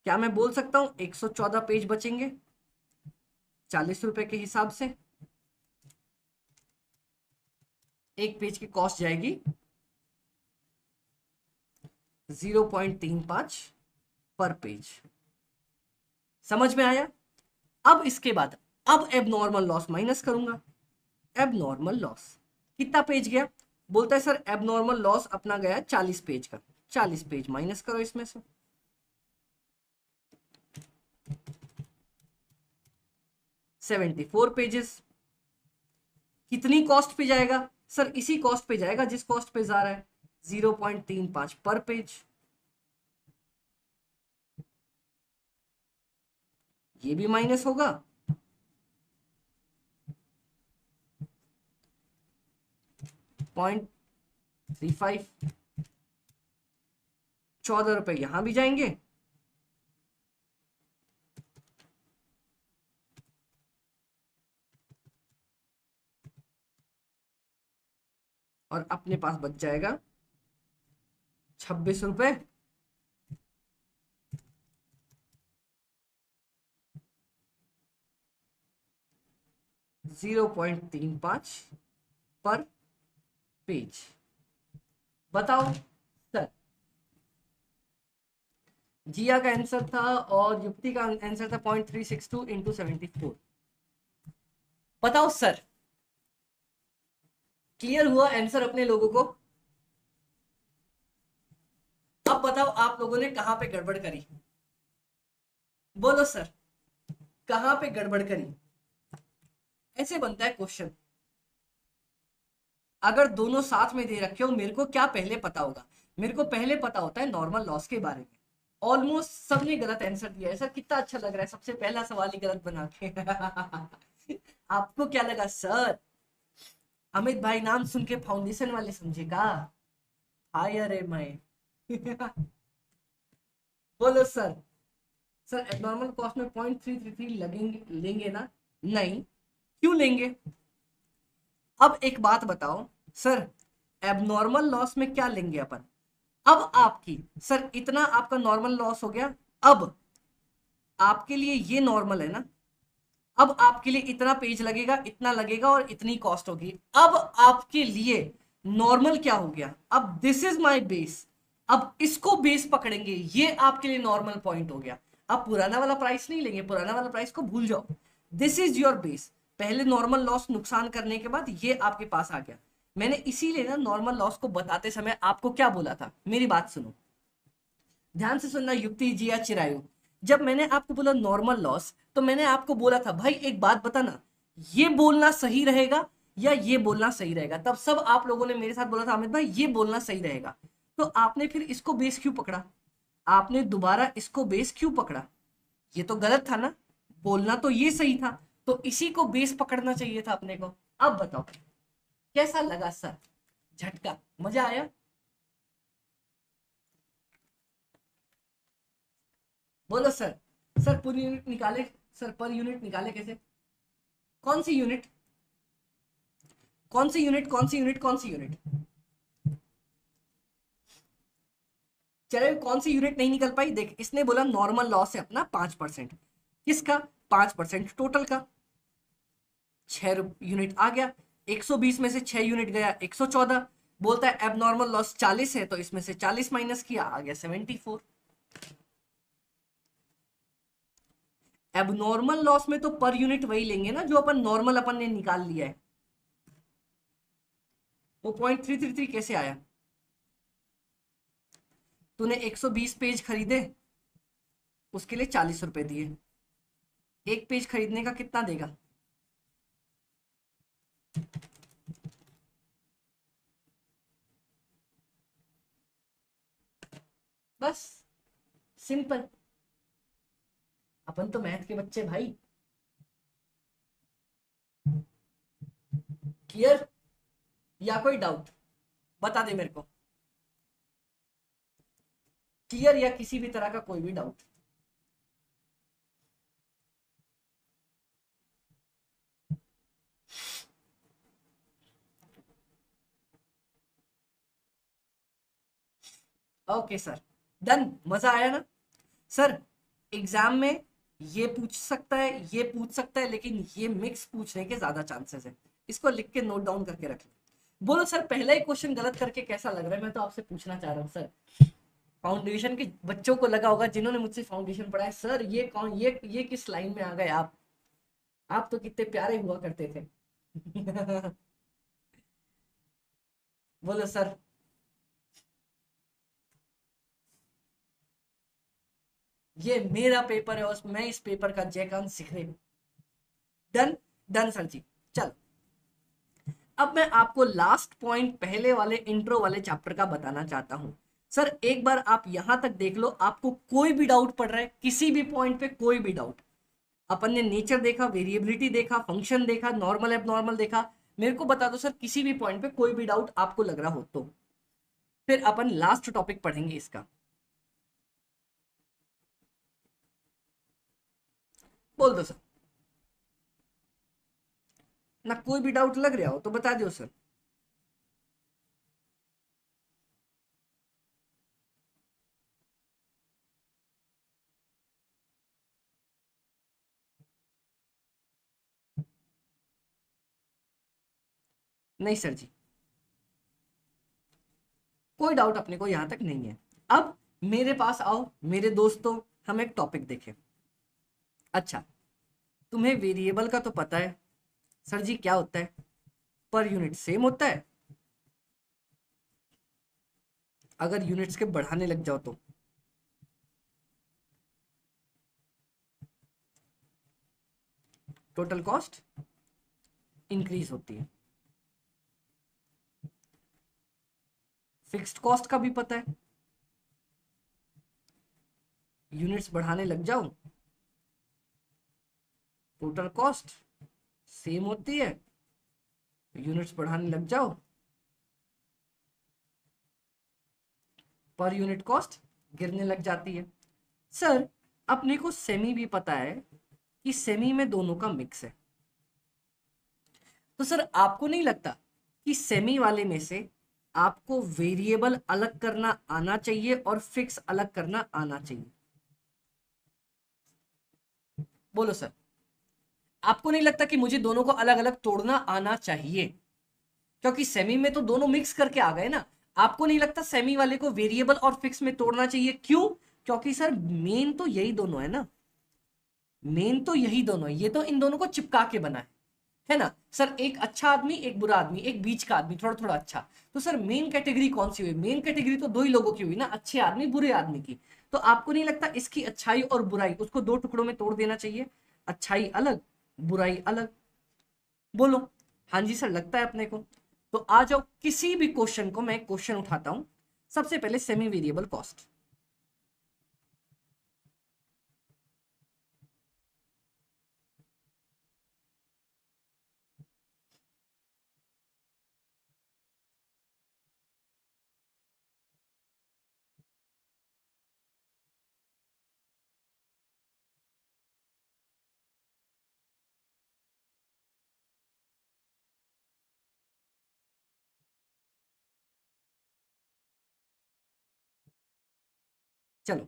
क्या मैं बोल सकता हूं 114 पेज बचेंगे 40 रुपए के हिसाब से? एक पेज की कॉस्ट जाएगी 0.35 पर पेज। समझ में आया? अब इसके बाद अब एबनॉर्मल लॉस माइनस करूंगा। एबनॉर्मल लॉस कितना पेज गया? बोलता है सर एबनॉर्मल लॉस अपना गया 40 पेज का। 40 पेज माइनस करो इसमें से, 74 पेजेस। कितनी कॉस्ट पे जाएगा सर? इसी कॉस्ट पे जाएगा जिस कॉस्ट पे जा रहा है, 0.35 पर पेज। ये भी माइनस होगा, .35, 14 रुपए यहां भी जाएंगे, और अपने पास बच जाएगा 26 रुपए। .35 पर पेज। बताओ सर, जिया का आंसर था और युक्ति का आंसर था 0.362 इंटू 74। बताओ सर, क्लियर हुआ आंसर अपने लोगों को? अब बताओ आप लोगों ने कहां पे गड़बड़ करी? बोलो सर, कहां पे गड़बड़ करी? ऐसे बनता है क्वेश्चन। अगर दोनों साथ में दे रखे हो, मेरे को क्या पहले पता होगा? मेरे को पहले पता होता है नॉर्मल लॉस के बारे में। ऑलमोस्ट सबने गलत आंसर दिया है सर, कितना अच्छा लग रहा है, सबसे पहला सवाल ही गलत बना के। आपको क्या लगा सर? अमित भाई नाम सुन के फाउंडेशन वाले समझेगा? हाय अरे मैं। बोलो सर। सर एबनॉर्मल कॉस्ट में 0.333 लगेंगे, लेंगे ना? नहीं, क्यों लेंगे? अब एक बात बताओ सर, एबनॉर्मल लॉस में क्या लेंगे अपन? अब आपकी सर इतना आपका नॉर्मल लॉस हो गया, अब आपके लिए ये नॉर्मल है ना, अब आपके लिए इतना पेज लगेगा, इतना लगेगा और इतनी कॉस्ट होगी। अब आपके लिए नॉर्मल क्या हो गया? अब दिस इज माय बेस, अब इसको बेस पकड़ेंगे, ये आपके लिए नॉर्मल पॉइंट हो गया। अब पुराना वाला प्राइस नहीं लेंगे, पुराना वाला प्राइस को भूल जाओ, दिस इज योर बेस। पहले नॉर्मल लॉस नुकसान करने के बाद ये आपके पास आ गया। मैंने इसीलिए ना नॉर्मल लॉस को बताते समय आपको क्या बोला था, मेरी बात सुनो, ध्यान से सुनना युक्ति जी या चिरायु। जब मैंने आपको बोला नॉर्मल लॉस, तो मैंने आपको बोला था भाई एक बात बताना, ये बोलना सही रहेगा या ये बोलना सही रहेगा। तब सब आप लोगों ने मेरे साथ बोला था अमित भाई ये बोलना सही रहेगा। तो आपने फिर इसको बेस क्यों पकड़ा, आपने दोबारा इसको बेस क्यों पकड़ा? ये तो गलत था ना, बोलना तो ये सही था, तो इसी को बेस पकड़ना चाहिए था अपने को। अब बताओ कैसा लगा सर, झटका, मजा आया? बोलो सर। सर पर यूनिट निकाले, सर पर यूनिट निकाले कैसे? कौन सी यूनिट, कौन सी यूनिट, कौन सी यूनिट, कौन सी यूनिट? चले कौन सी यूनिट नहीं निकल पाई, देख इसने बोला नॉर्मल लॉस है अपना 5%। किसका? 5% टोटल का। 6 यूनिट आ गया, 120 में से 6 यूनिट गया 114। बोलता है एबनॉर्मल लॉस 40 है, तो इसमें से 40 माइनस किया, आ गया 74। एबनॉर्मल लॉस में तो पर यूनिट वही लेंगे ना जो अपन नॉर्मल अपन ने निकाल लिया है। वो 0.333 कैसे आया? तूने 120 पेज खरीदे, उसके लिए 40 रुपए दिए, एक पेज खरीदने का कितना देगा? बस सिंपल। अपन तो मैथ के बच्चे भाई। क्लियर? या कोई डाउट बता दे मेरे को, क्लियर या किसी भी तरह का कोई भी डाउट? Okay sir, done. मजा आया ना सर? एग्जाम में ये पूछ सकता है, ये पूछ सकता है, लेकिन ये मिक्स पूछने के ज्यादा चांसेस है। इसको लिख के नोट डाउन करके रख लो। बोलो सर पहला ही क्वेश्चन गलत करके कैसा लग रहा है? मैं तो आपसे पूछना चाह रहा हूँ सर, फाउंडेशन के बच्चों को लगा होगा जिन्होंने मुझसे फाउंडेशन पढ़ा है, सर ये कौन, ये किस लाइन में आ गए आप तो कितने प्यारे हुआ करते थे। बोलो सर। ये मेरा पेपर है और मैं इस पेपर का जयकान सीख रही हूँ। डन, डन सर जी। चलो अब मैं आपको लास्ट पॉइंट पहले वाले इंट्रो वाले चैप्टर का बताना चाहता हूं। सर एक बार आप यहां तक देख लो, आपको कोई भी डाउट पड़ रहा है किसी भी पॉइंट पे, कोई भी डाउट? अपन ने नेचर देखा, वेरिएबिलिटी देखा, फंक्शन देखा, नॉर्मल एबनॉर्मल देखा, मेरे को बता दो सर किसी भी पॉइंट पे कोई भी डाउट आपको लग रहा हो तो। फिर अपन लास्ट टॉपिक पढ़ेंगे इसका। बोल दो सर, ना कोई भी डाउट लग रहा हो तो बता दो सर। नहीं सर जी, कोई डाउट अपने को यहां तक नहीं है। अब मेरे पास आओ मेरे दोस्तों, हम एक टॉपिक देखें। अच्छा, तुम्हें वेरिएबल का तो पता है सर जी क्या होता है? पर यूनिट सेम होता है, अगर यूनिट्स के बढ़ाने लग जाओ तो। टोटल कॉस्ट इंक्रीज होती है। फिक्स्ड कॉस्ट का भी पता है, यूनिट्स बढ़ाने लग जाओ टोटल कॉस्ट सेम होती है, यूनिट्स बढ़ाने लग जाओ पर यूनिट कॉस्ट गिरने लग जाती है। सर अपने को सेमी भी पता है कि सेमी में दोनों का मिक्स है, तो सर आपको नहीं लगता कि सेमी वाले में से आपको वेरिएबल अलग करना आना चाहिए और फिक्स अलग करना आना चाहिए? बोलो सर, आपको नहीं लगता कि मुझे दोनों को अलग अलग तोड़ना आना चाहिए? क्योंकि सेमी में तो दोनों मिक्स करके आ गए ना। आपको नहीं लगता सेमी वाले को वेरिएबल और फिक्स में तोड़ना चाहिए? क्यों? क्योंकि सर मेन तो यही दोनों है ना, मेन तो यही दोनों है, ये तो इन दोनों को चिपका के बना है ना सर? एक अच्छा आदमी, एक बुरा आदमी, एक बीच का आदमी थोड़ा थोड़ा अच्छा। तो सर मेन कैटेगरी कौन सी हुई? मेन कैटेगरी तो दो ही लोगों की हुई ना, अच्छे आदमी बुरे आदमी की। तो आपको नहीं लगता इसकी अच्छाई और बुराई, उसको दो टुकड़ों में तोड़ देना चाहिए? अच्छाई अलग, बुराई अलग। बोलो हाँ जी सर, लगता है अपने को। तो आ जाओ, किसी भी क्वेश्चन को मैं क्वेश्चन उठाता हूं। सबसे पहले सेमी वेरिएबल कॉस्ट। चलो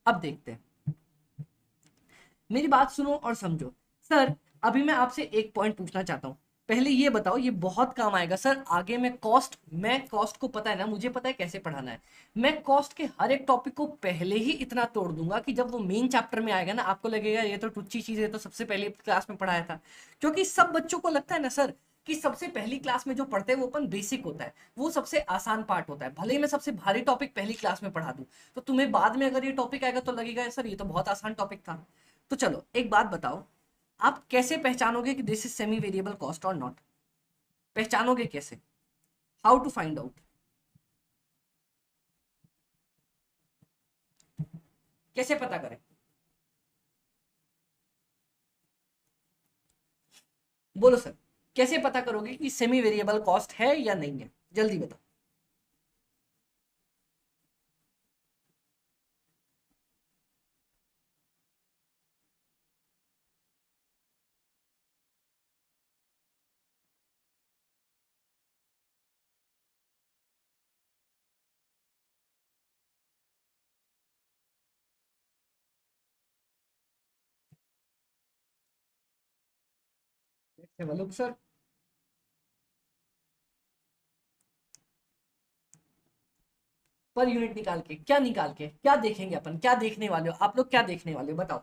अब देखते हैं, मेरी बात सुनो और समझो। सर अभी मैं आपसे एक पॉइंट पूछना चाहता हूँ। पहले ये बताओ, ये बहुत काम आएगा सर आगे। मैं कॉस्ट को पता है ना, मुझे पता है कैसे पढ़ाना है। मैं कॉस्ट के हर एक टॉपिक को पहले ही इतना तोड़ दूंगा कि जब वो मेन चैप्टर में आएगा ना, आपको लगेगा ये तो टुच्ची चीज है, तो सबसे पहले क्लास में पढ़ाया था। क्योंकि सब बच्चों को लगता है ना सर कि सबसे पहली क्लास में जो पढ़ते हैं वो अपन बेसिक होता है, वो सबसे आसान पार्ट होता है। भले ही मैं सबसे भारी टॉपिक पहली क्लास में पढ़ा दूं, तो तुम्हें बाद में अगर ये टॉपिक आएगा तो लगेगा सर ये तो बहुत आसान टॉपिक था। तो चलो एक बात बताओ, आप कैसे पहचानोगे कि this is semi variable cost और नॉट? पहचानोगे कैसे? How to find out? कैसे पता करें? बोलो सर, कैसे पता करोगे कि सेमी वेरिएबल कॉस्ट है या नहीं है? जल्दी बताओ। Let's have a look sir. पर यूनिट निकाल के क्या, निकाल के क्या देखेंगे अपन? क्या देखने वाले हो आप लोग, क्या देखने वाले हो बताओ?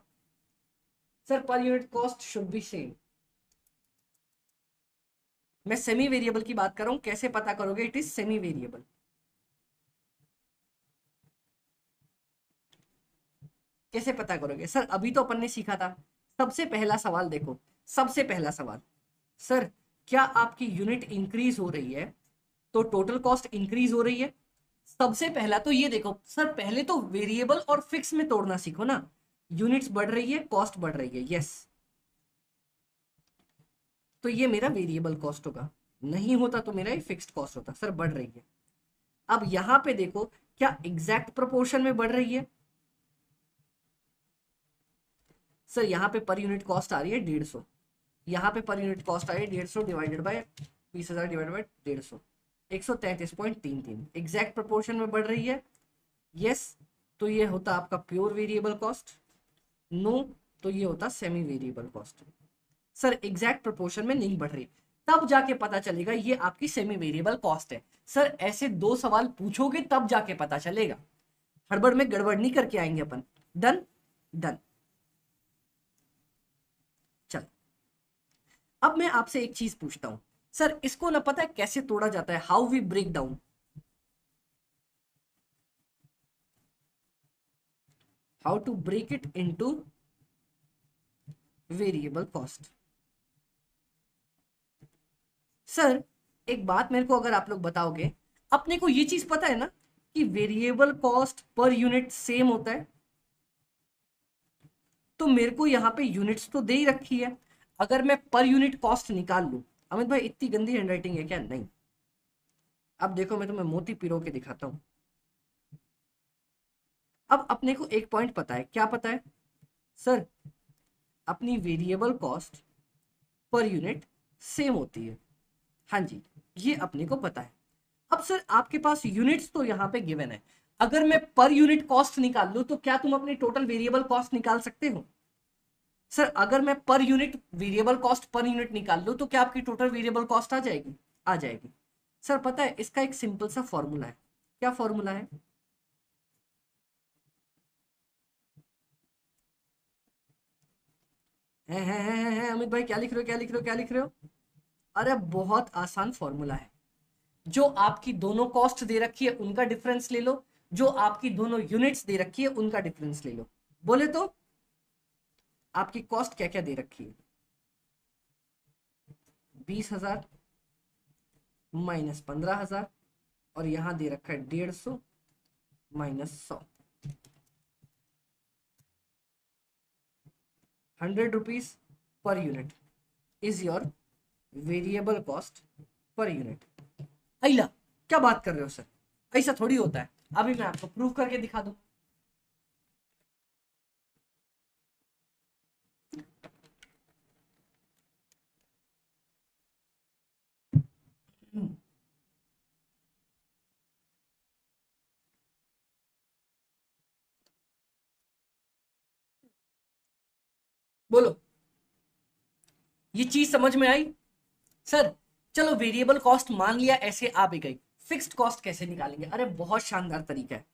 Sir per unit cost should be same. मैं सेमी वेरिएबल की बात कर रहा हूं, कैसे पता करोगे इट इज सेमी वेरिएबल? कैसे पता करोगे सर? अभी तो अपन ने सीखा था। सबसे पहला सवाल देखो, सबसे पहला सवाल, सर क्या आपकी यूनिट इंक्रीज हो रही है तो टोटल कॉस्ट इंक्रीज हो रही है? सबसे पहला तो ये देखो सर, पहले तो वेरिएबल और फिक्स में तोड़ना सीखो ना। यूनिट्स बढ़ रही है, कॉस्ट बढ़ रही है, यस। तो ये मेरा वेरिएबल कॉस्ट होगा, नहीं होता तो मेरा ये फिक्स्ड कॉस्ट होता। सर बढ़ रही है। अब यहां पे देखो, क्या एग्जैक्ट प्रोपोर्शन में बढ़ रही है? सर यहाँ पे पर यूनिट कॉस्ट आ रही है 150, यहाँ पे पर यूनिट कॉस्ट आ रही है 150 divided by 20,000 divided by 150, 133.33। Exact proportion में बढ़ रही है, यस। तो ये होता आपका प्योर वेरिएबल कॉस्ट। नो, तो ये होता semi variable cost. Sir exact proportion में नहीं बढ़ रही, तब जाके पता चलेगा ये आपकी सेमी वेरिएबल कॉस्ट है। सर ऐसे दो सवाल पूछोगे तब जाके पता चलेगा, हड़बड़ में गड़बड़ नहीं करके आएंगे अपन। डन? डन। चल अब मैं आपसे एक चीज पूछता हूं। सर इसको ना पता है कैसे तोड़ा जाता है? How we break down, how to break it into variable cost. Sir एक बात मेरे को अगर आप लोग बताओगे, अपने को ये चीज पता है ना कि variable cost per unit same होता है, तो मेरे को यहाँ पे यूनिट्स तो दे ही रखी है। अगर मैं पर यूनिट कॉस्ट निकाल लूं, अमित भाई इतनी गंदी हैंडराइटिंग है क्या? नहीं। अब देखो मैं तुम्हें मोती पिरो के दिखाता हूं। अब अपने को एक पॉइंट पता है, क्या पता है सर? अपनी variable cost per unit same होती है। हाँ जी, ये अपने को पता है। अब सर आपके पास यूनिट्स तो यहाँ पे गिवन है, अगर मैं पर यूनिट कॉस्ट निकाल लूं तो क्या तुम अपनी टोटल वेरिएबल कॉस्ट निकाल सकते हो? सर अगर मैं per unit variable cost per unit निकाल लूं तो क्या आपकी टोटल वेरिएबल कॉस्ट आ जाएगी? आ जाएगी। सर पता है इसका एक सिंपल सा फॉर्मूला है। क्या फॉर्मूला है? है अमित भाई, क्या लिख रहे हो, क्या लिख रहे हो, क्या लिख रहे हो? अरे बहुत आसान फॉर्मूला है। जो आपकी दोनों कॉस्ट दे रखी है उनका डिफरेंस ले लो, जो आपकी दोनों यूनिट्स दे रखी है उनका डिफरेंस ले लो। बोले तो आपकी कॉस्ट क्या क्या दे रखी है, 20,000 माइनस 15,000, और यहां दे रखा है 150 minus 100, 100 rupees per unit is your variable cost per unit. अला क्या बात कर रहे हो सर, ऐसा थोड़ी होता है। अभी मैं आपको प्रूव करके दिखा दूं। बोलो, ये चीज समझ में आई सर? चलो वेरिएबल कॉस्ट मान लिया, ऐसे आ भी गई, फिक्स्ड कॉस्ट कैसे निकालेंगे? अरे बहुत शानदार तरीका है।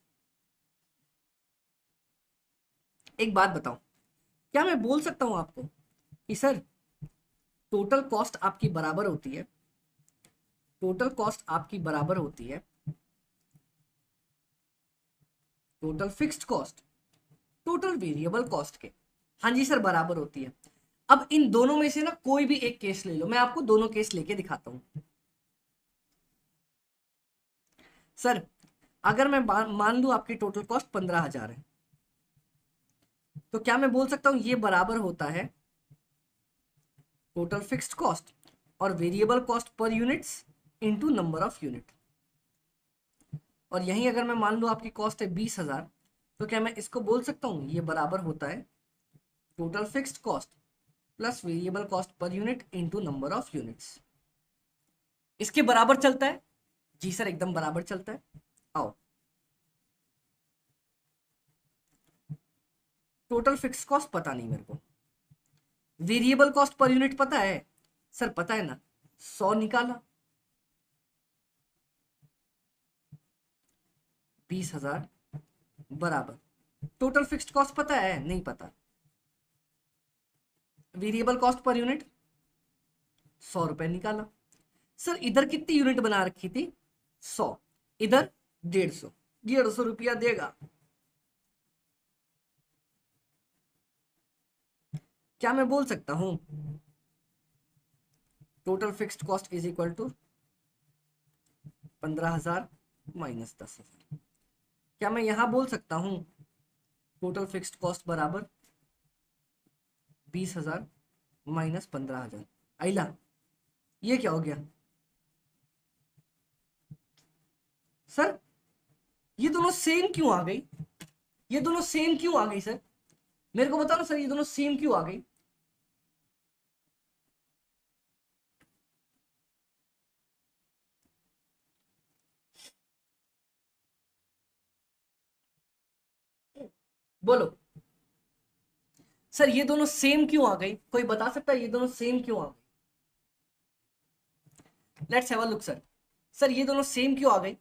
एक बात बताओ, क्या मैं बोल सकता हूं आपको कि सर टोटल कॉस्ट आपकी बराबर होती है, टोटल कॉस्ट आपकी बराबर होती है total fixed cost total variable cost के? हाँ जी सर, बराबर होती है। अब इन दोनों में से ना कोई भी एक केस ले लो, मैं आपको दोनों केस लेके दिखाता हूं। सर अगर मैं मान लू आपकी टोटल कॉस्ट 15,000 है, तो क्या मैं बोल सकता हूं ये बराबर होता है टोटल फिक्स्ड कॉस्ट और वेरिएबल कॉस्ट पर units into number of unit. और यहीं अगर मैं मान लू आपकी कॉस्ट है 20,000, तो क्या मैं इसको बोल सकता हूं ये बराबर होता है total fixed cost plus variable cost per unit into number of units. इसके बराबर चलता है? जी सर एकदम बराबर चलता है। आओ, टोटल फिक्स कॉस्ट पता नहीं मेरे को, वेरिएबल कॉस्ट पर यूनिट पता है? सर पता है ना, 100 निकाला, 20,000 बराबर टोटल फिक्स्ड कॉस्ट पता है? नहीं पता। वेरिएबल कॉस्ट पर यूनिट 100 रुपए निकाला। सर इधर कितनी यूनिट बना रखी थी? 100, इधर 150, 150 रुपया देगा। क्या मैं बोल सकता हूं total fixed cost is equal to 15,000 minus 10,000? क्या मैं यहां बोल सकता हूं टोटल फिक्स्ड कॉस्ट बराबर 20,000 माइनस 15,000? आइला ये क्या हो गया सर? ये दोनों सेम क्यों आ गई? ये दोनों सेम क्यों आ गई सर? मेरे को बताओ ना सर, ये दोनों सेम क्यों आ गई? बोलो सर, ये दोनों सेम क्यों आ गई? कोई बता सकता है ये दोनों सेम क्यों आ गई? Let's have a look sir. Sir ये दोनों सेम क्यों आ गई?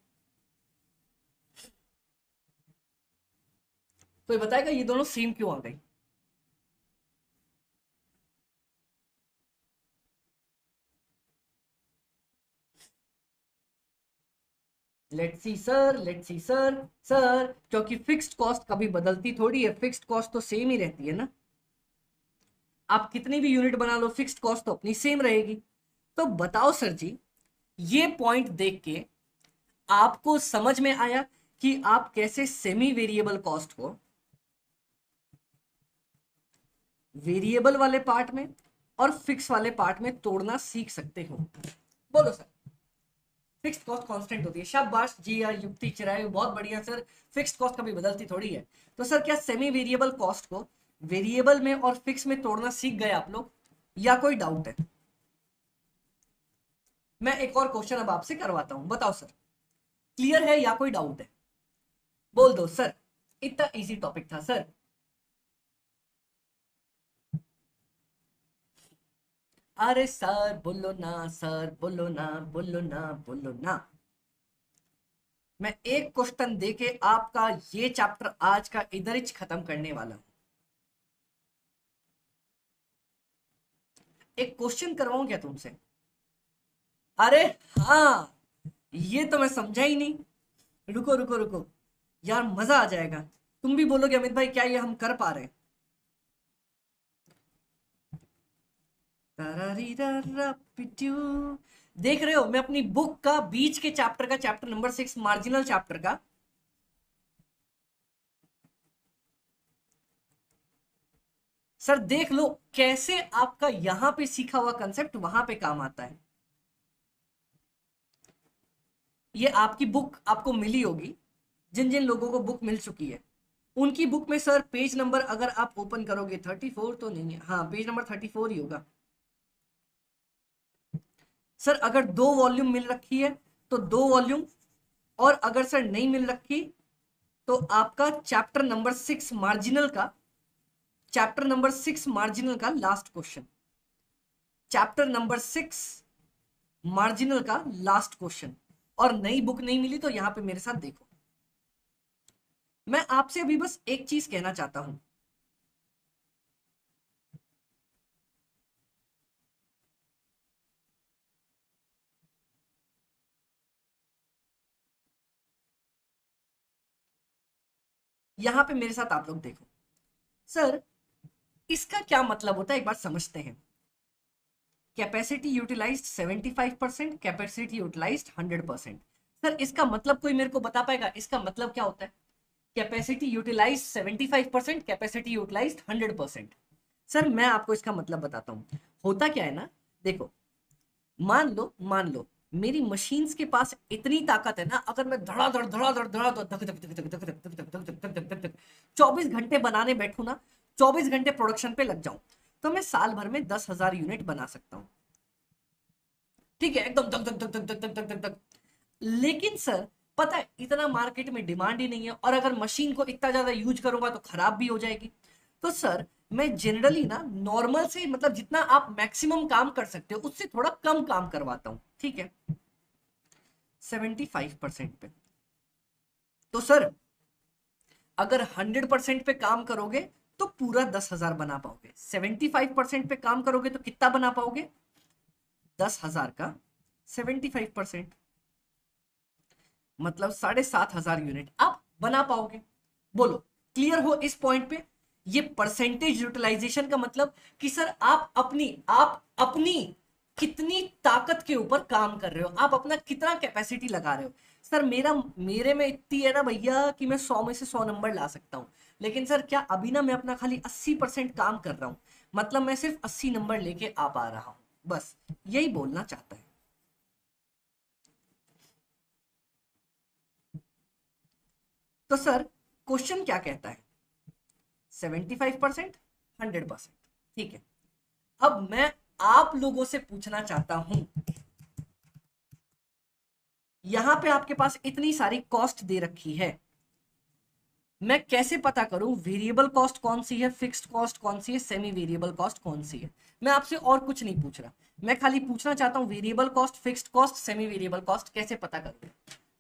कोई बताएगा ये दोनों सेम क्यों आ गई? Let's see sir, let's see sir. Sir क्योंकि फिक्स्ड कॉस्ट कभी बदलती थोड़ी है, फिक्स्ड कॉस्ट तो सेम ही रहती है ना। आप कितनी भी यूनिट बना लो, फिक्स्ड कॉस्ट तो अपनी सेम रहेगी। तो बताओ सर जी, ये पॉइंट देख के आपको समझ में आया कि आप कैसे सेमी वेरिएबल कॉस्ट को वेरिएबल वाले पार्ट में और फिक्स वाले पार्ट में तोड़ना सीख सकते हो? बोलो सर। फिक्स्ड कॉस्ट कांस्टेंट होती है, शाबाश जी यार, युक्ति चिरायु, बहुत बढ़िया सर। फिक्स्ड कॉस्ट कभी बदलती थोड़ी है। तो सर क्या सेमी वेरिएबल कॉस्ट को वेरिएबल में और फिक्स में तोड़ना सीख गए आप लोग, या कोई डाउट है? मैं एक और क्वेश्चन अब आपसे करवाता हूं, बताओ सर क्लियर है या कोई डाउट है? बोल दो सर, इतना इजी टॉपिक था सर। अरे सर बोलो ना, सर बोलो ना, बोलो ना, बोलो ना। मैं एक क्वेश्चन देके आपका ये चैप्टर आज का इधर ही खत्म करने वाला हूं। एक क्वेश्चन करवाऊं क्या तुमसे? अरे हाँ, ये तो मैं समझा ही नहीं। रुको रुको रुको, यार मजा आ जाएगा, तुम भी बोलोगे अमित भाई क्या ये हम कर पा रहे हैं। देख रहे हो मैं अपनी बुक का बीच के चैप्टर का, चैप्टर नंबर 6 मार्जिनल चैप्टर का, सर देख लो कैसे आपका यहां पे सीखा हुआ कंसेप्ट वहां पे काम आता है। ये आपकी बुक आपको मिली होगी, जिन जिन लोगों को बुक मिल चुकी है उनकी बुक में सर पेज नंबर अगर आप ओपन करोगे 34 तो नहीं है, हाँ पेज नंबर 34 ही होगा। सर अगर 2 वॉल्यूम मिल रखी है तो 2 वॉल्यूम, और अगर सर नहीं मिल रखी तो आपका चैप्टर नंबर 6 मार्जिनल का, चैप्टर नंबर 6 मार्जिनल का last question, chapter number 6 marginal का लास्ट क्वेश्चन। और नई बुक नहीं मिली तो यहां पे मेरे साथ देखो। मैं आपसे अभी बस एक चीज कहना चाहता हूं, यहां पे मेरे साथ आप लोग देखो। सर इसका क्या मतलब होता है एक बार समझते हैं। Capacity utilized 75%, capacity utilized 100%। Sir इसका मतलब कोई मेरे को बता पाएगा इसका मतलब क्या होता है? Capacity utilize 75%, capacity utilize 100%। Sir मैं आपको इसका मतलब बताता हूं। होता क्या है ना, देखो मान लो मेरी मशीन्स के पास इतनी ताकत है ना, अगर मैं धड़ाधड़ धड़ाधड़ धड़ाधड़ धक धक धक धक धक धक धक धक धक धक धक धक धक 24 घंटे बनाने बैठू ना, 24 घंटे प्रोडक्शन पे लग जाऊं, तो मैं साल भर में 10,000 यूनिट बना सकता हूं। ठीक है, एकदम धक धक धक धक धक धक धक धक। लेकिन सर पता है इतना मार्केट में डिमांड ही नहीं है, और अगर मशीन को इतना ज्यादा यूज करूंगा तो खराब भी हो जाएगी। तो सर मैं जनरली ना नॉर्मल से, मतलब जितना आप मैक्सिमम काम कर सकते हो उससे थोड़ा कम काम करवाता हूं, ठीक है, 75% पे। तो सर अगर 100% पे काम करोगे तो पूरा 10,000 बना पाओगे, 75% पे काम करोगे तो कितना बना पाओगे? 10,000 का 75%, मतलब 7,500 यूनिट आप बना पाओगे। बोलो क्लियर हो इस पॉइंट पे? ये परसेंटेज यूटिलाइजेशन का मतलब कि सर आप अपनी कितनी ताकत के ऊपर काम कर रहे हो, आप अपना कितना कैपेसिटी लगा रहे हो। सर मेरे में इतनी है ना भैया कि मैं 100 में से 100 नंबर ला सकता हूं, लेकिन सर क्या अभी ना मैं अपना खाली 80% काम कर रहा हूं, मतलब मैं सिर्फ 80 नंबर लेके आ पा रहा हूं, बस यही बोलना चाहता है। तो सर क्वेश्चन क्या कहता है? 75%, 100%, ठीक है। अब मैं आप लोगों से पूछना चाहता हूं, यहां पे आपके पास इतनी सारी कॉस्ट दे रखी है, मैं कैसे पता करूं वेरिएबल कॉस्ट कौन सी है, फिक्स्ड कॉस्ट कौन सी है, सेमी वेरिएबल कॉस्ट कौन सी है? मैं आपसे और कुछ नहीं पूछ रहा, मैं खाली पूछना चाहता हूं variable cost, fixed cost, semi variable cost कैसे पता करूं?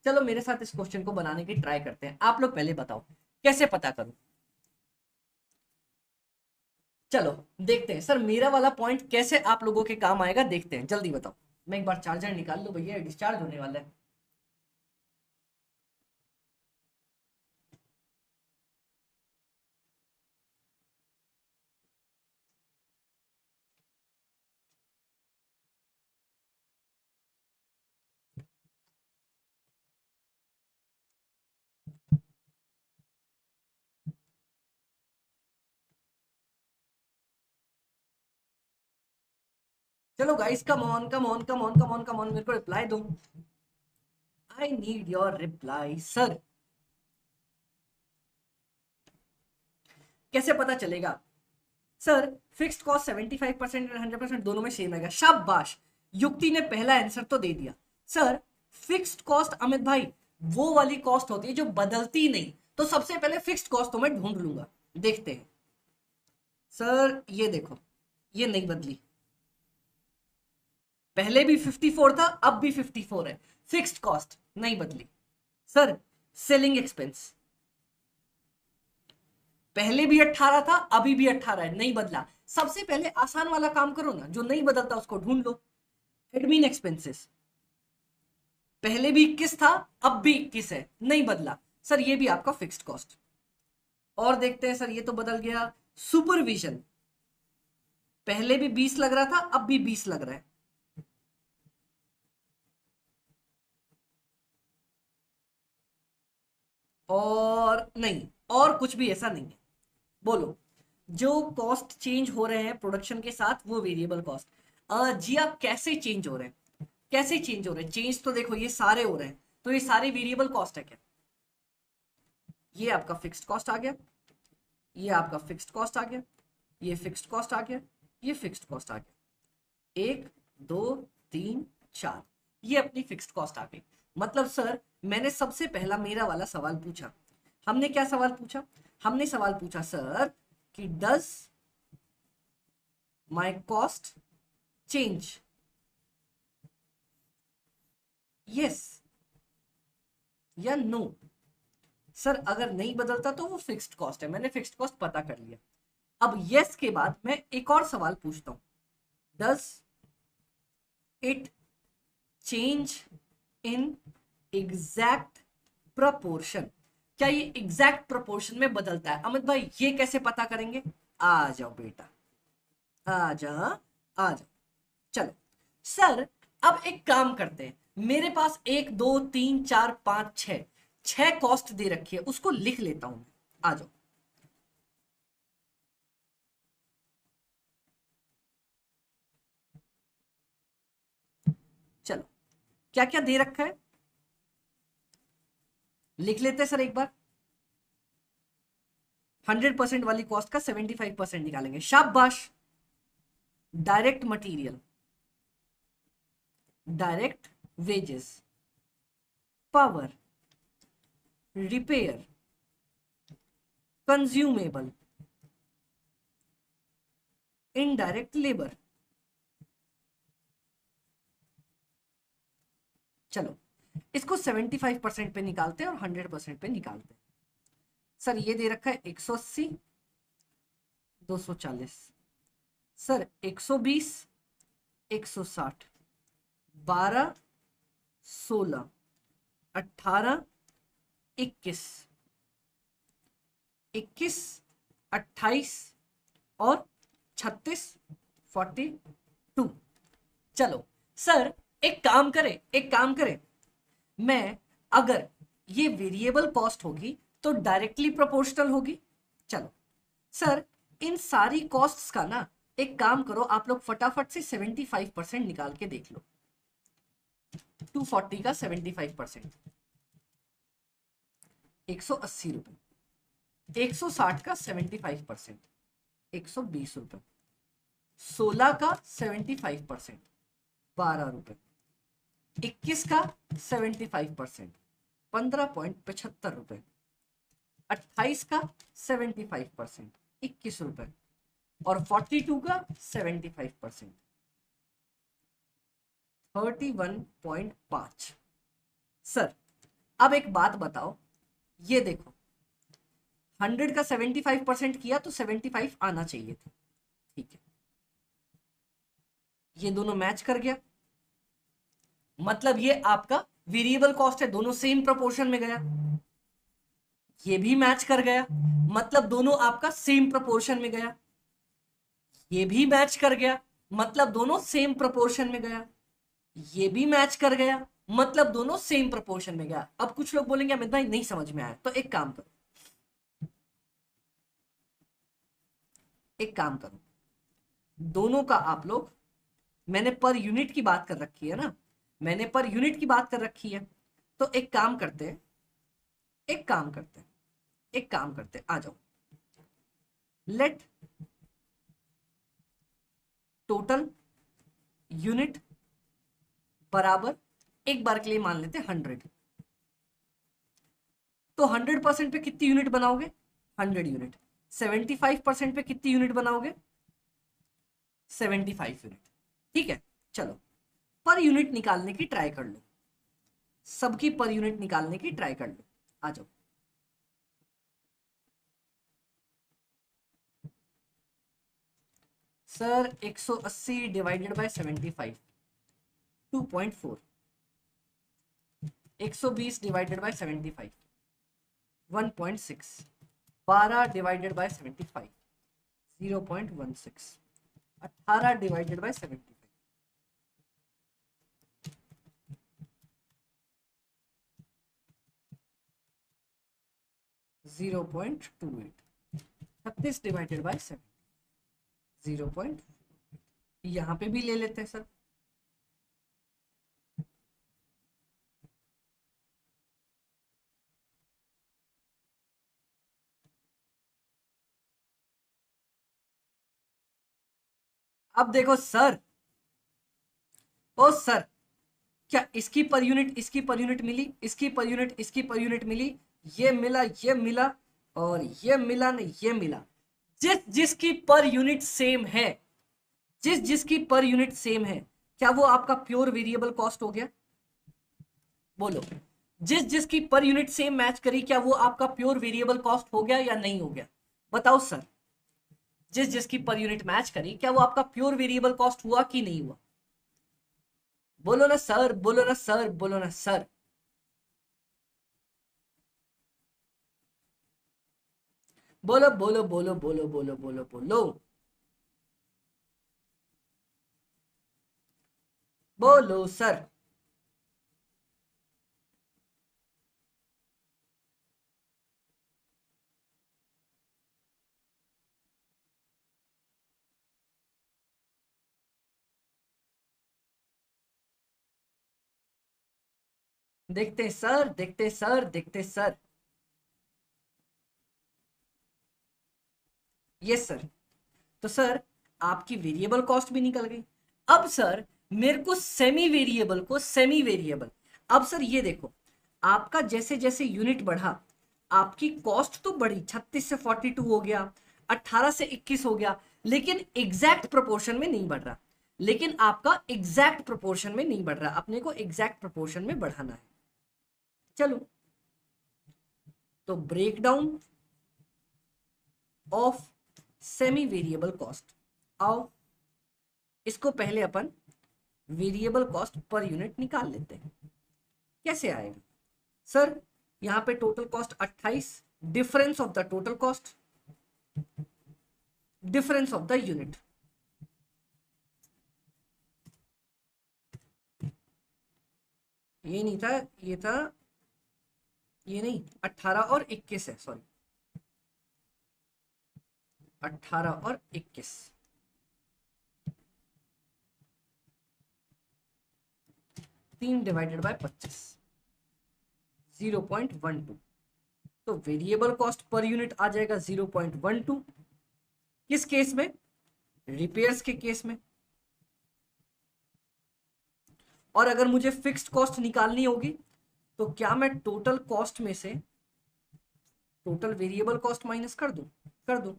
चलो मेरे साथ इस क्वेश्चन को बनाने की ट्राई करते हैं, आप लोग पहले बताओ कैसे पता करूं। चलो देखते हैं सर मेरा वाला पॉइंट कैसे आप लोगों के काम आएगा, देखते हैं, जल्दी बताओ। मैं एक बार चार्जर निकाल लूं भैया, डिस्चार्ज होने वाला है। चलो guys, come on come on come on come on come on, मेरे को रिप्लाई दो। I need your reply sir. कैसे पता चलेगा? सर फिक्स्ड कॉस्ट 75% एंड 100% दोनों में सेम आएगा, शाबाश। युक्ति ने पहला आंसर तो दे दिया। सर फिक्स्ड कॉस्ट अमित भाई वो वाली कॉस्ट होती है जो बदलती नहीं, तो सबसे पहले फिक्स्ड कॉस्ट तो मैं ढूंढ लूंगा, देखते हैं। सर ये देखो, ये नहीं बदली, पहले भी 54 था अब भी 54 है, फिक्स्ड कॉस्ट नहीं बदली। सर सेलिंग एक्सपेंस पहले भी 18 था अभी भी 18 है, नहीं बदला। सबसे पहले आसान वाला काम करो ना, जो नहीं बदलता उसको ढूंढ लो। एडमिन एक्सपेंसेस पहले भी 21 था अब भी 21 है, नहीं बदला। सर ये भी आपका फिक्स्ड कॉस्ट। और देखते हैं सर, ये तो बदल गया। सुपरविजन, पहले भी 20 लग रहा था, अब भी 20 लग रहा है। और नहीं, और कुछ भी ऐसा नहीं है। बोलो, जो कॉस्ट चेंज हो रहे हैं प्रोडक्शन के साथ वो वेरिएबल कॉस्ट। जी आप कैसे चेंज हो रहे हैं, कैसे चेंज हो रहे हैं? चेंज तो देखो ये सारे हो रहे हैं, तो ये सारे वेरिएबल कॉस्ट है क्या? ये आपका फिक्स्ड कॉस्ट आ गया, ये आपका फिक्स्ड कॉस्ट आ गया, ये फिक्स्ड कॉस्ट आ गया, ये फिक्स्ड कॉस्ट आ गया। 1 2 3 4, ये अपनी फिक्स्ड कॉस्ट आ गई। मतलब सर मैंने सबसे पहला मेरा वाला सवाल पूछा। हमने क्या सवाल पूछा? हमने सवाल पूछा सर कि does my cost change? Yes या नो? सर अगर नहीं बदलता तो वो फिक्स्ड कॉस्ट है, मैंने फिक्स्ड कॉस्ट पता कर लिया। अब यस के बाद मैं एक और सवाल पूछता हूं, does it change in exact proportion? क्या ये एग्जैक्ट प्रपोर्शन में बदलता है? अमित भाई ये कैसे पता करेंगे? आ जाओ बेटा, आ जाओ आ जाओ। चलो सर, अब एक काम करते हैं, मेरे पास 1 2 3 4 5 6 6 कॉस्ट दे रखी है, उसको लिख लेता हूं। आ जाओ। चलो, क्या क्या दे रखा है लिख लेते हैं सर एक बार। 100% वाली कॉस्ट का 75% निकालेंगे, शाबाश। Direct material, direct wages, power, repair, consumable, indirect labour. चलो इसको 75% पे निकालते हैं और 100% पे निकालते हैं। सर ये दे रखा है 180, 240, सर 120, 160, 12, 16, 18, 21, 21, 28 और 36, 42। चलो सर एक काम करे, एक काम करे, मैं अगर ये वेरिएबल कॉस्ट होगी तो डायरेक्टली प्रोपोर्शनल होगी। चलो सर इन सारी कॉस्ट्स का ना एक काम करो, आप लोग फटाफट से 75% निकाल के देख लो। 240 का 75%, 180 रुपए। 160 का 75%, 120 रुपए। 16 का 75%, 12 रुपए। 21 का 75%, 15.75 रुपए। 28 का 75%, 21 रुपए। और 42 का 75%, 31.5। सर अब एक बात बताओ, ये देखो 100 का 75% किया तो 75 आना चाहिए था, ठीक है। ये दोनों मैच कर गया, मतलब ये आपका वेरिएबल कॉस्ट है, दोनों सेम प्रोपोर्शन में गया। ये भी मैच कर गया, मतलब दोनों आपका सेम प्रोपोर्शन में गया। ये भी मैच कर गया, मतलब दोनों सेम प्रोपोर्शन में गया। ये भी मैच कर गया, मतलब दोनों सेम प्रोपोर्शन में गया। अब कुछ लोग बोलेंगे अमित भाई नहीं समझ में आया, तो एक काम करो, एक काम करो, दोनों का आप लोग, मैंने पर यूनिट की बात कर रखी है ना, मैंने पर यूनिट की बात कर रखी है, तो एक काम करते हैं, एक काम करते हैं, एक काम करते हैं, आ जाओ। लेट टोटल यूनिट बराबर, एक बार के लिए मान लेते हैं 100। तो 100% पे कितनी यूनिट बनाओगे? 100 यूनिट। 75% पे कितनी यूनिट बनाओगे? 75 यूनिट। ठीक है, चलो पर यूनिट निकालने की ट्राई कर लो, सबकी पर यूनिट निकालने की ट्राई कर लो। आ जाओ। Sir 180 divided by 75, 2.4। 120 divided by 75, 1.6, 12 divided by 75, 0.16, 18 divided by 75, 0.28, 36 divided by 7, 0. यहाँ पे भी ले लेते हैं सर। अब देखो सर, ओ सर, क्या इसकी पर यूनिट, इसकी पर यूनिट मिली, इसकी पर यूनिट, इसकी पर यूनिट मिली, ये मिला, ये मिला, और ये मिला नहीं, ये मिला। जिस जिसकी पर यूनिट सेम है, जिस जिसकी पर यूनिट सेम है, क्या वो आपका प्योर वेरिएबल कॉस्ट हो गया? बोलो, जिस जिसकी पर यूनिट सेम मैच करी, क्या वो आपका प्योर वेरिएबल कॉस्ट हो गया या नहीं हो गया? बताओ सर, जिस जिसकी पर यूनिट मैच करी, क्या वो आपका प्योर वेरिएबल कॉस्ट हुआ कि नहीं हुआ? बोलो ना सर, बोलो ना सर, बोलो ना सर। बोलो बोलो बोलो बोलो बोलो बोलो बोलो बोलो सर। देखते सर, देखते सर, देखते सर। Yes sir. तो सर, आपकी वेरिएबल कॉस्ट भी निकल गई। अब सर, मेरे को सेमी वेरिएबल को सेमी वेरिएबल, अब सर ये देखो, आपका जैसे जैसे यूनिट बढ़ा, आपकी कॉस्ट तो बढ़ी, 36 से 42 हो गया, 18 से 21 हो गया, लेकिन एग्जैक्ट प्रोपोर्शन में नहीं बढ़ रहा। लेकिन आपका एग्जैक्ट प्रोपोर्शन में नहीं बढ़ रहा, अपने को एग्जैक्ट प्रोपोर्शन में बढ़ाना है। चलो, तो break down of semi variable cost. आओ, इसको पहले अपन वेरिएबल कॉस्ट पर यूनिट निकाल लेते हैं। कैसे आएगा सर? यहां पे total cost 28, difference of the total cost, difference of the unit, ये नहीं था, ये था, ये नहीं, 18 और 21 है, सॉरी, 18 और 21, 3 डिवाइडेड बाय 25, 0.12। तो वेरिएबल कॉस्ट पर यूनिट आ जाएगा 0.12। किस केस में? रिपेयर्स के केस में। और अगर मुझे फिक्स्ड कॉस्ट निकालनी होगी, तो क्या मैं टोटल कॉस्ट में से टोटल वेरिएबल कॉस्ट माइनस कर दूं? कर दूं।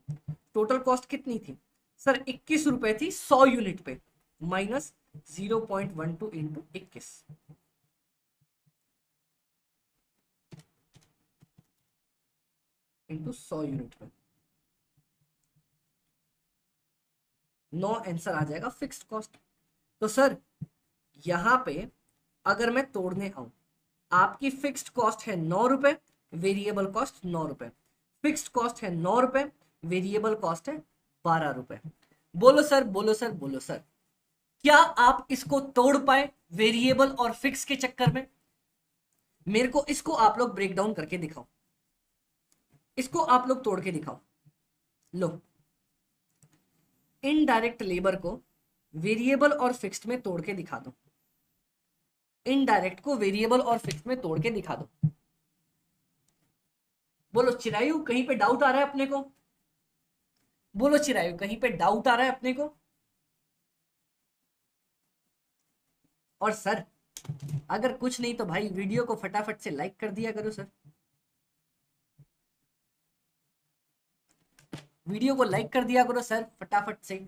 टोटल कॉस्ट कितनी थी सर? 21 रुपए थी 100 यूनिट पे, माइनस 0.12 इंटू 21, इंटू 100 यूनिट पे, 9 आंसर आ जाएगा फिक्स्ड कॉस्ट। तो सर, यहां पे अगर मैं तोड़ने आऊं, आपकी फिक्स्ड कॉस्ट है 9 रुपए, वेरिएबल कॉस्ट 9 रुपए, फिक्स्ड कॉस्ट है 9 रुपए, वेरिएबल कॉस्ट है 12 रुपए। बोलो सर, बोलो सर, बोलो सर, क्या आप इसको तोड़ पाए वेरिएबल और फिक्स के चक्कर में? मेरे को इसको आप लोग ब्रेक डाउन करके दिखाओ, इसको आप लोग तोड़ के दिखाओ। लो, इनडायरेक्ट लेबर को वेरिएबल और फिक्स्ड में तोड़ के दिखा दो, इनडायरेक्ट को वेरिएबल और फिक्स्ड में तोड़ के दिखा दो। बोलो चिरायु, कहीं पे डाउट आ रहा है अपने को? बोलो चिरायु, कहीं पे डाउट आ रहा है अपने को? और सर, अगर कुछ नहीं तो भाई वीडियो को फटाफट से लाइक कर दिया करो सर, वीडियो को लाइक कर दिया करो सर फटाफट से।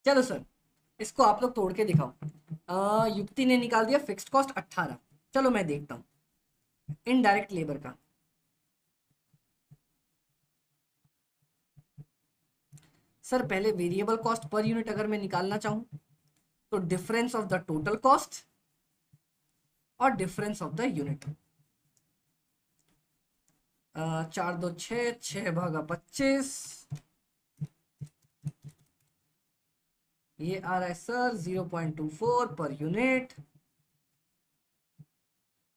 चलो सर, इसको आप लोग तोड़ के दिखाओ। युक्ति ने निकाल दिया फिक्स्ड कॉस्ट 18। चलो मैं देखता हूँ इनडायरेक्ट लेबर का। सर पहले वेरिएबल कॉस्ट पर यूनिट अगर मैं निकालना चाहूँ तो difference of the total cost और डिफरेंस ऑफ द यूनिट। 4 2 6, 6 भागा 25, ये आ रहा है सर 0.24 पर यूनिट।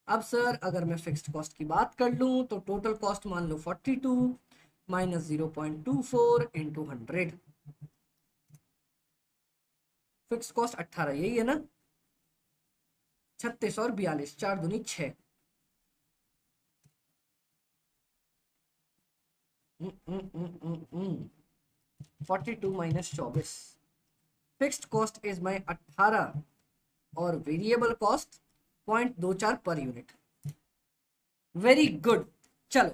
अब सर अगर मैं फिक्स्ड कॉस्ट की बात कर लूं तो टोटल कॉस्ट मान लो 42 माइनस 0.24 इंटू 100। फिक्स्ड कॉस्ट 18, यही है ना? 36 और 42, 4 दूनी 6। 42 minus 24, fixed cost is my 18 और variable cost 0.24 per unit. Very good, चलो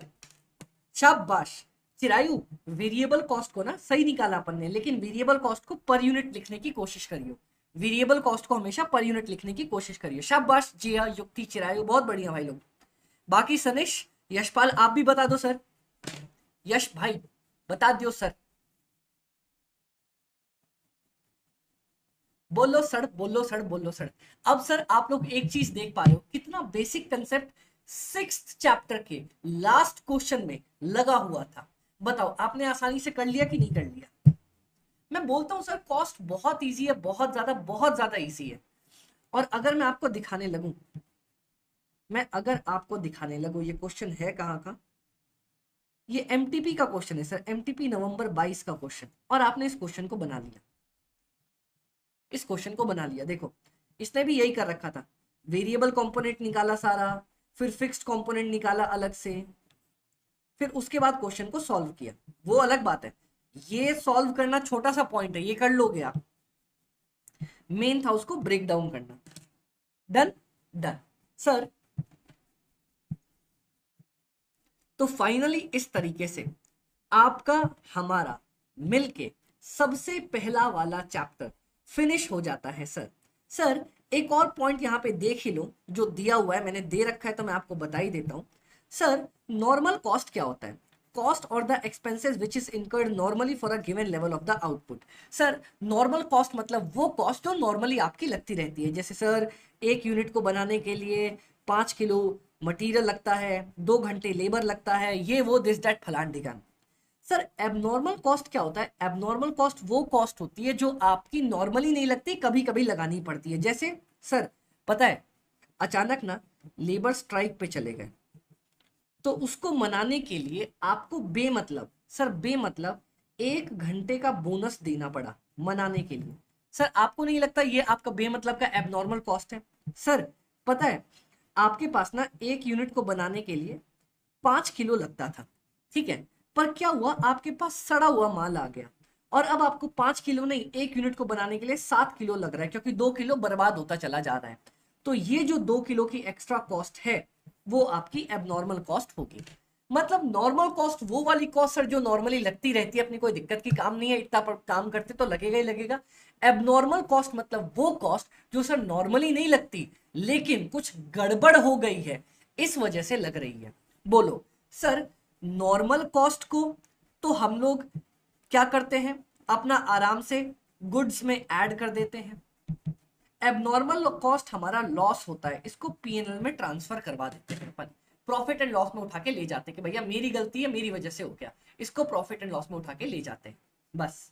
शाबाश चिरायु। वेरिएबल कॉस्ट को ना सही निकाला अपन ने, लेकिन वेरिएबल कॉस्ट को पर यूनिट लिखने की कोशिश करियो। वेरिएबल कॉस्ट को हमेशा पर यूनिट लिखने की कोशिश करिए। शाबाश जिया, युक्ति, चिरायु, बहुत बढ़िया भाई लोग। बाकी सनिश, यशपाल आप भी बता दो सर। यश भाई बता दियो सर। बोलो सर, बोलो सर, बोलो सर। अब सर आप लोग एक चीज देख पा रहे हो, कितना बेसिक कंसेप्ट 6th चैप्टर के लास्ट क्वेश्चन में लगा हुआ था। बताओ आपने आसानी से कर लिया कि नहीं कर लिया? मैं बोलता हूं सर कॉस्ट बहुत इजी है, बहुत ज्यादा इजी है। और अगर मैं आपको दिखाने लगूं, ये क्वेश्चन है कहां का? ये एमटीपी का क्वेश्चन है सर, एमटीपी नवंबर 22 का क्वेश्चन। और आपने इस क्वेश्चन को बना लिया, देखो इसने भी यही कर रखा था। वेरिएबल कंपोनेंट निकाला सारा, फिर फिक्स्ड कंपोनेंट निकाला अलग से, फिर उसके बाद क्वेश्चन को सॉल्व किया। वो अलग बात है, ये सॉल्व करना छोटा सा पॉइंट है, ये कर लोगे आप। मेन था उसको ब्रेक डाउन करना। Done done sir. तो फाइनली इस तरीके से आपका हमारा मिलके सबसे पहला वाला चैप्टर फिनिश हो जाता है सर। सर एक और पॉइंट यहाँ पे देख ही लो, जो दिया हुआ है, मैंने दे रखा है तो मैं आपको बता ही देता हूं। सर नॉर्मल कॉस्ट क्या होता है? कॉस्ट और the expenses which is incurred normally for a given level of the output. Sir normal cost मतलब वो कॉस्ट जो नॉर्मली आपकी लगती रहती है। जैसे सर एक यूनिट को बनाने के लिए 5 किलो मटेरियल लगता है, 2 घंटे लेबर लगता है, ये वो दिस दैट फलान ढिकान। सर एबनॉर्मल कॉस्ट क्या होता है? एबनॉर्मल कॉस्ट वो कॉस्ट होती है जो आपकी नॉर्मली नहीं लगती, कभी कभी लगानी पड़ती है। जैसे सर पता है अचानक ना लेबर स्ट्राइक पे चले गए, तो उसको मनाने के लिए आपको बेमतलब 1 घंटे का बोनस देना पड़ा मनाने के लिए। सर आपको नहीं लगता ये आपका बेमतलब का एबनॉर्मल कॉस्ट है? सर पता है आपके पास ना एक यूनिट को बनाने के लिए 5 किलो लगता था, ठीक है, पर क्या हुआ आपके पास सड़ा हुआ माल आ गया और अब आपको 5 किलो नहीं, एक यूनिट को बनाने के लिए 7 किलो लग रहा है, क्योंकि 2 किलो बर्बाद होता चला जा रहा है। तो ये जो 2 किलो की एक्स्ट्रा कॉस्ट है वो आपकी एबनॉर्मल कॉस्ट होगी। मतलब नॉर्मल कॉस्ट वो वाली कॉस्ट सर जो नॉर्मली लगती रहती है, अपनी कोई दिक्कत की काम नहीं है, इतना पर काम करते तो लगेगा ही लगेगा। एबनॉर्मल कॉस्ट मतलब वो कॉस्ट जो सर नॉर्मली नहीं लगती, लेकिन कुछ गड़बड़ हो गई है इस वजह से लग रही है। बोलो सर नॉर्मल कॉस्ट को तो हम लोग क्या करते हैं, अपना आराम से गुड्स में ऐड कर देते हैं। एबनॉर्मल कॉस्ट हमारा लॉस होता है, इसको पीएनएल में ट्रांसफर करवा देते हैं अपन, प्रॉफिट एंड लॉस में उठा के ले जाते हैं कि भैया मेरी गलती है, मेरी वजह से हो गया, इसको प्रॉफिट एंड लॉस में उठा के ले जाते हैं। बस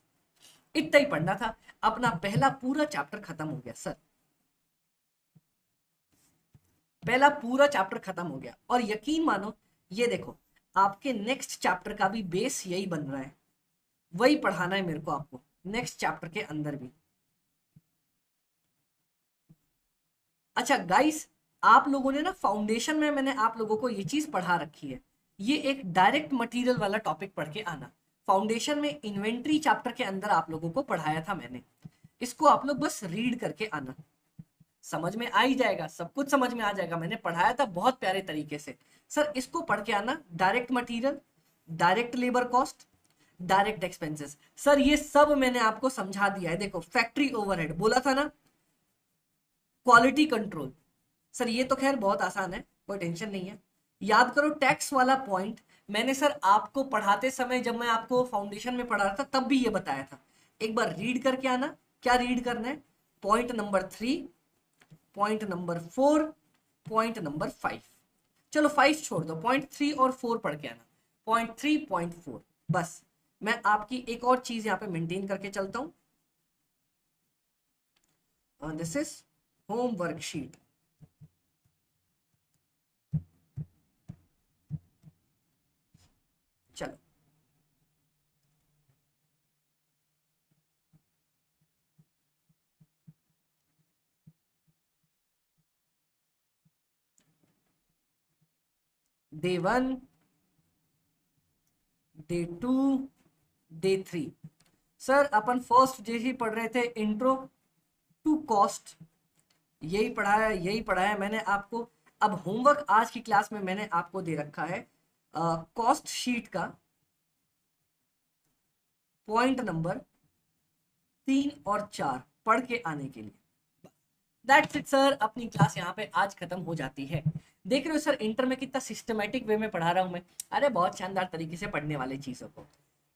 इतना ही पढ़ना था, अपना पहला पूरा चैप्टर खत्म हो गया सर, पहला पूरा चैप्टर खत्म हो गया। और यकीन मानो ये देखो आपके नेक्स्ट चैप्टर का भी बेस यही बन रहा है, वही पढ़ाना है मेरे को आपको नेक्स्ट चैप्टर के अंदर भी। अच्छा गाइस, आप लोगों ने ना फाउंडेशन में मैंने आप लोगों को ये चीज पढ़ा रखी है, ये एक डायरेक्ट मटेरियल वाला टॉपिक पढ़ के आना। फाउंडेशन में इन्वेंट्री चैप्टर के अंदर आप लोगों को पढ़ाया था मैंने, इसको आप लोग बस रीड करके आना, समझ में आ ही जाएगा, सब कुछ समझ में आ जाएगा, मैंने पढ़ाया था बहुत प्यारे तरीके से। सर इसको पढ़ के आना, direct material, direct labour cost, direct expenses. Sir ये सब मैंने आपको समझा दिया है। देखो फैक्ट्री ओवरहेड बोला था ना, क्वालिटी कंट्रोल, सर ये तो खैर बहुत आसान है, कोई टेंशन नहीं है। याद करो टैक्स वाला पॉइंट मैंने सर आपको पढ़ाते समय, जब मैं आपको फाउंडेशन में पढ़ा रहा था तब भी ये बताया था। एक बार रीड करके आना। क्या रीड करना है? Point number 3, point number 4, point number 5। चलो 5 छोड़ दो, पॉइंट 3 और 4 पढ़ के आना। Point 3, point 4। बस मैं आपकी एक और चीज यहाँ पे मेंटेन करके चलता हूँ। This is home worksheet. चलो डे 1, डे 2, डे 3। सर अपन फर्स्ट डे ही पढ़ रहे थे इंट्रो टू कॉस्ट, यही पढ़ाया मैंने आपको। अब होमवर्क आज की क्लास में मैंने आपको दे रखा है कॉस्ट शीट का पॉइंट नंबर 3 और 4 पढ़ के आने के लिए। दैट्स इट सर, अपनी क्लास यहाँ पे आज खत्म हो जाती है। देख रहे हो सर इंटर में कितना सिस्टमेटिक वे में पढ़ा रहा हूँ मैं। अरे बहुत शानदार तरीके से पढ़ने वाले चीजों को।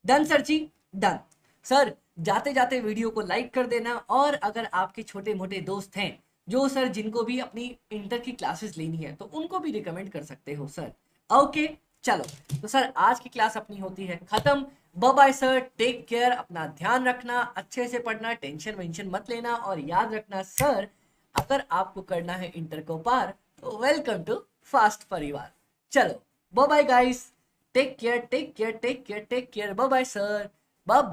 डन सर जी, डन। सर जाते जाते वीडियो को लाइक कर देना, और अगर आपके छोटे मोटे दोस्त हैं जो सर जिनको भी अपनी इंटर की क्लासेस लेनी है तो उनको भी रिकमेंड कर सकते हो सर। ओके चलो, तो सर आज की क्लास अपनी होती है खत्म। Bye bye sir, take care, अपना ध्यान रखना, अच्छे से पढ़ना, टेंशन वेंशन मत लेना, और याद रखना सर अगर आपको करना है इंटर को पार तो वेलकम टू फास्ट परिवार। चलो bye bye guys, take care take care take care take care, bye bye sir.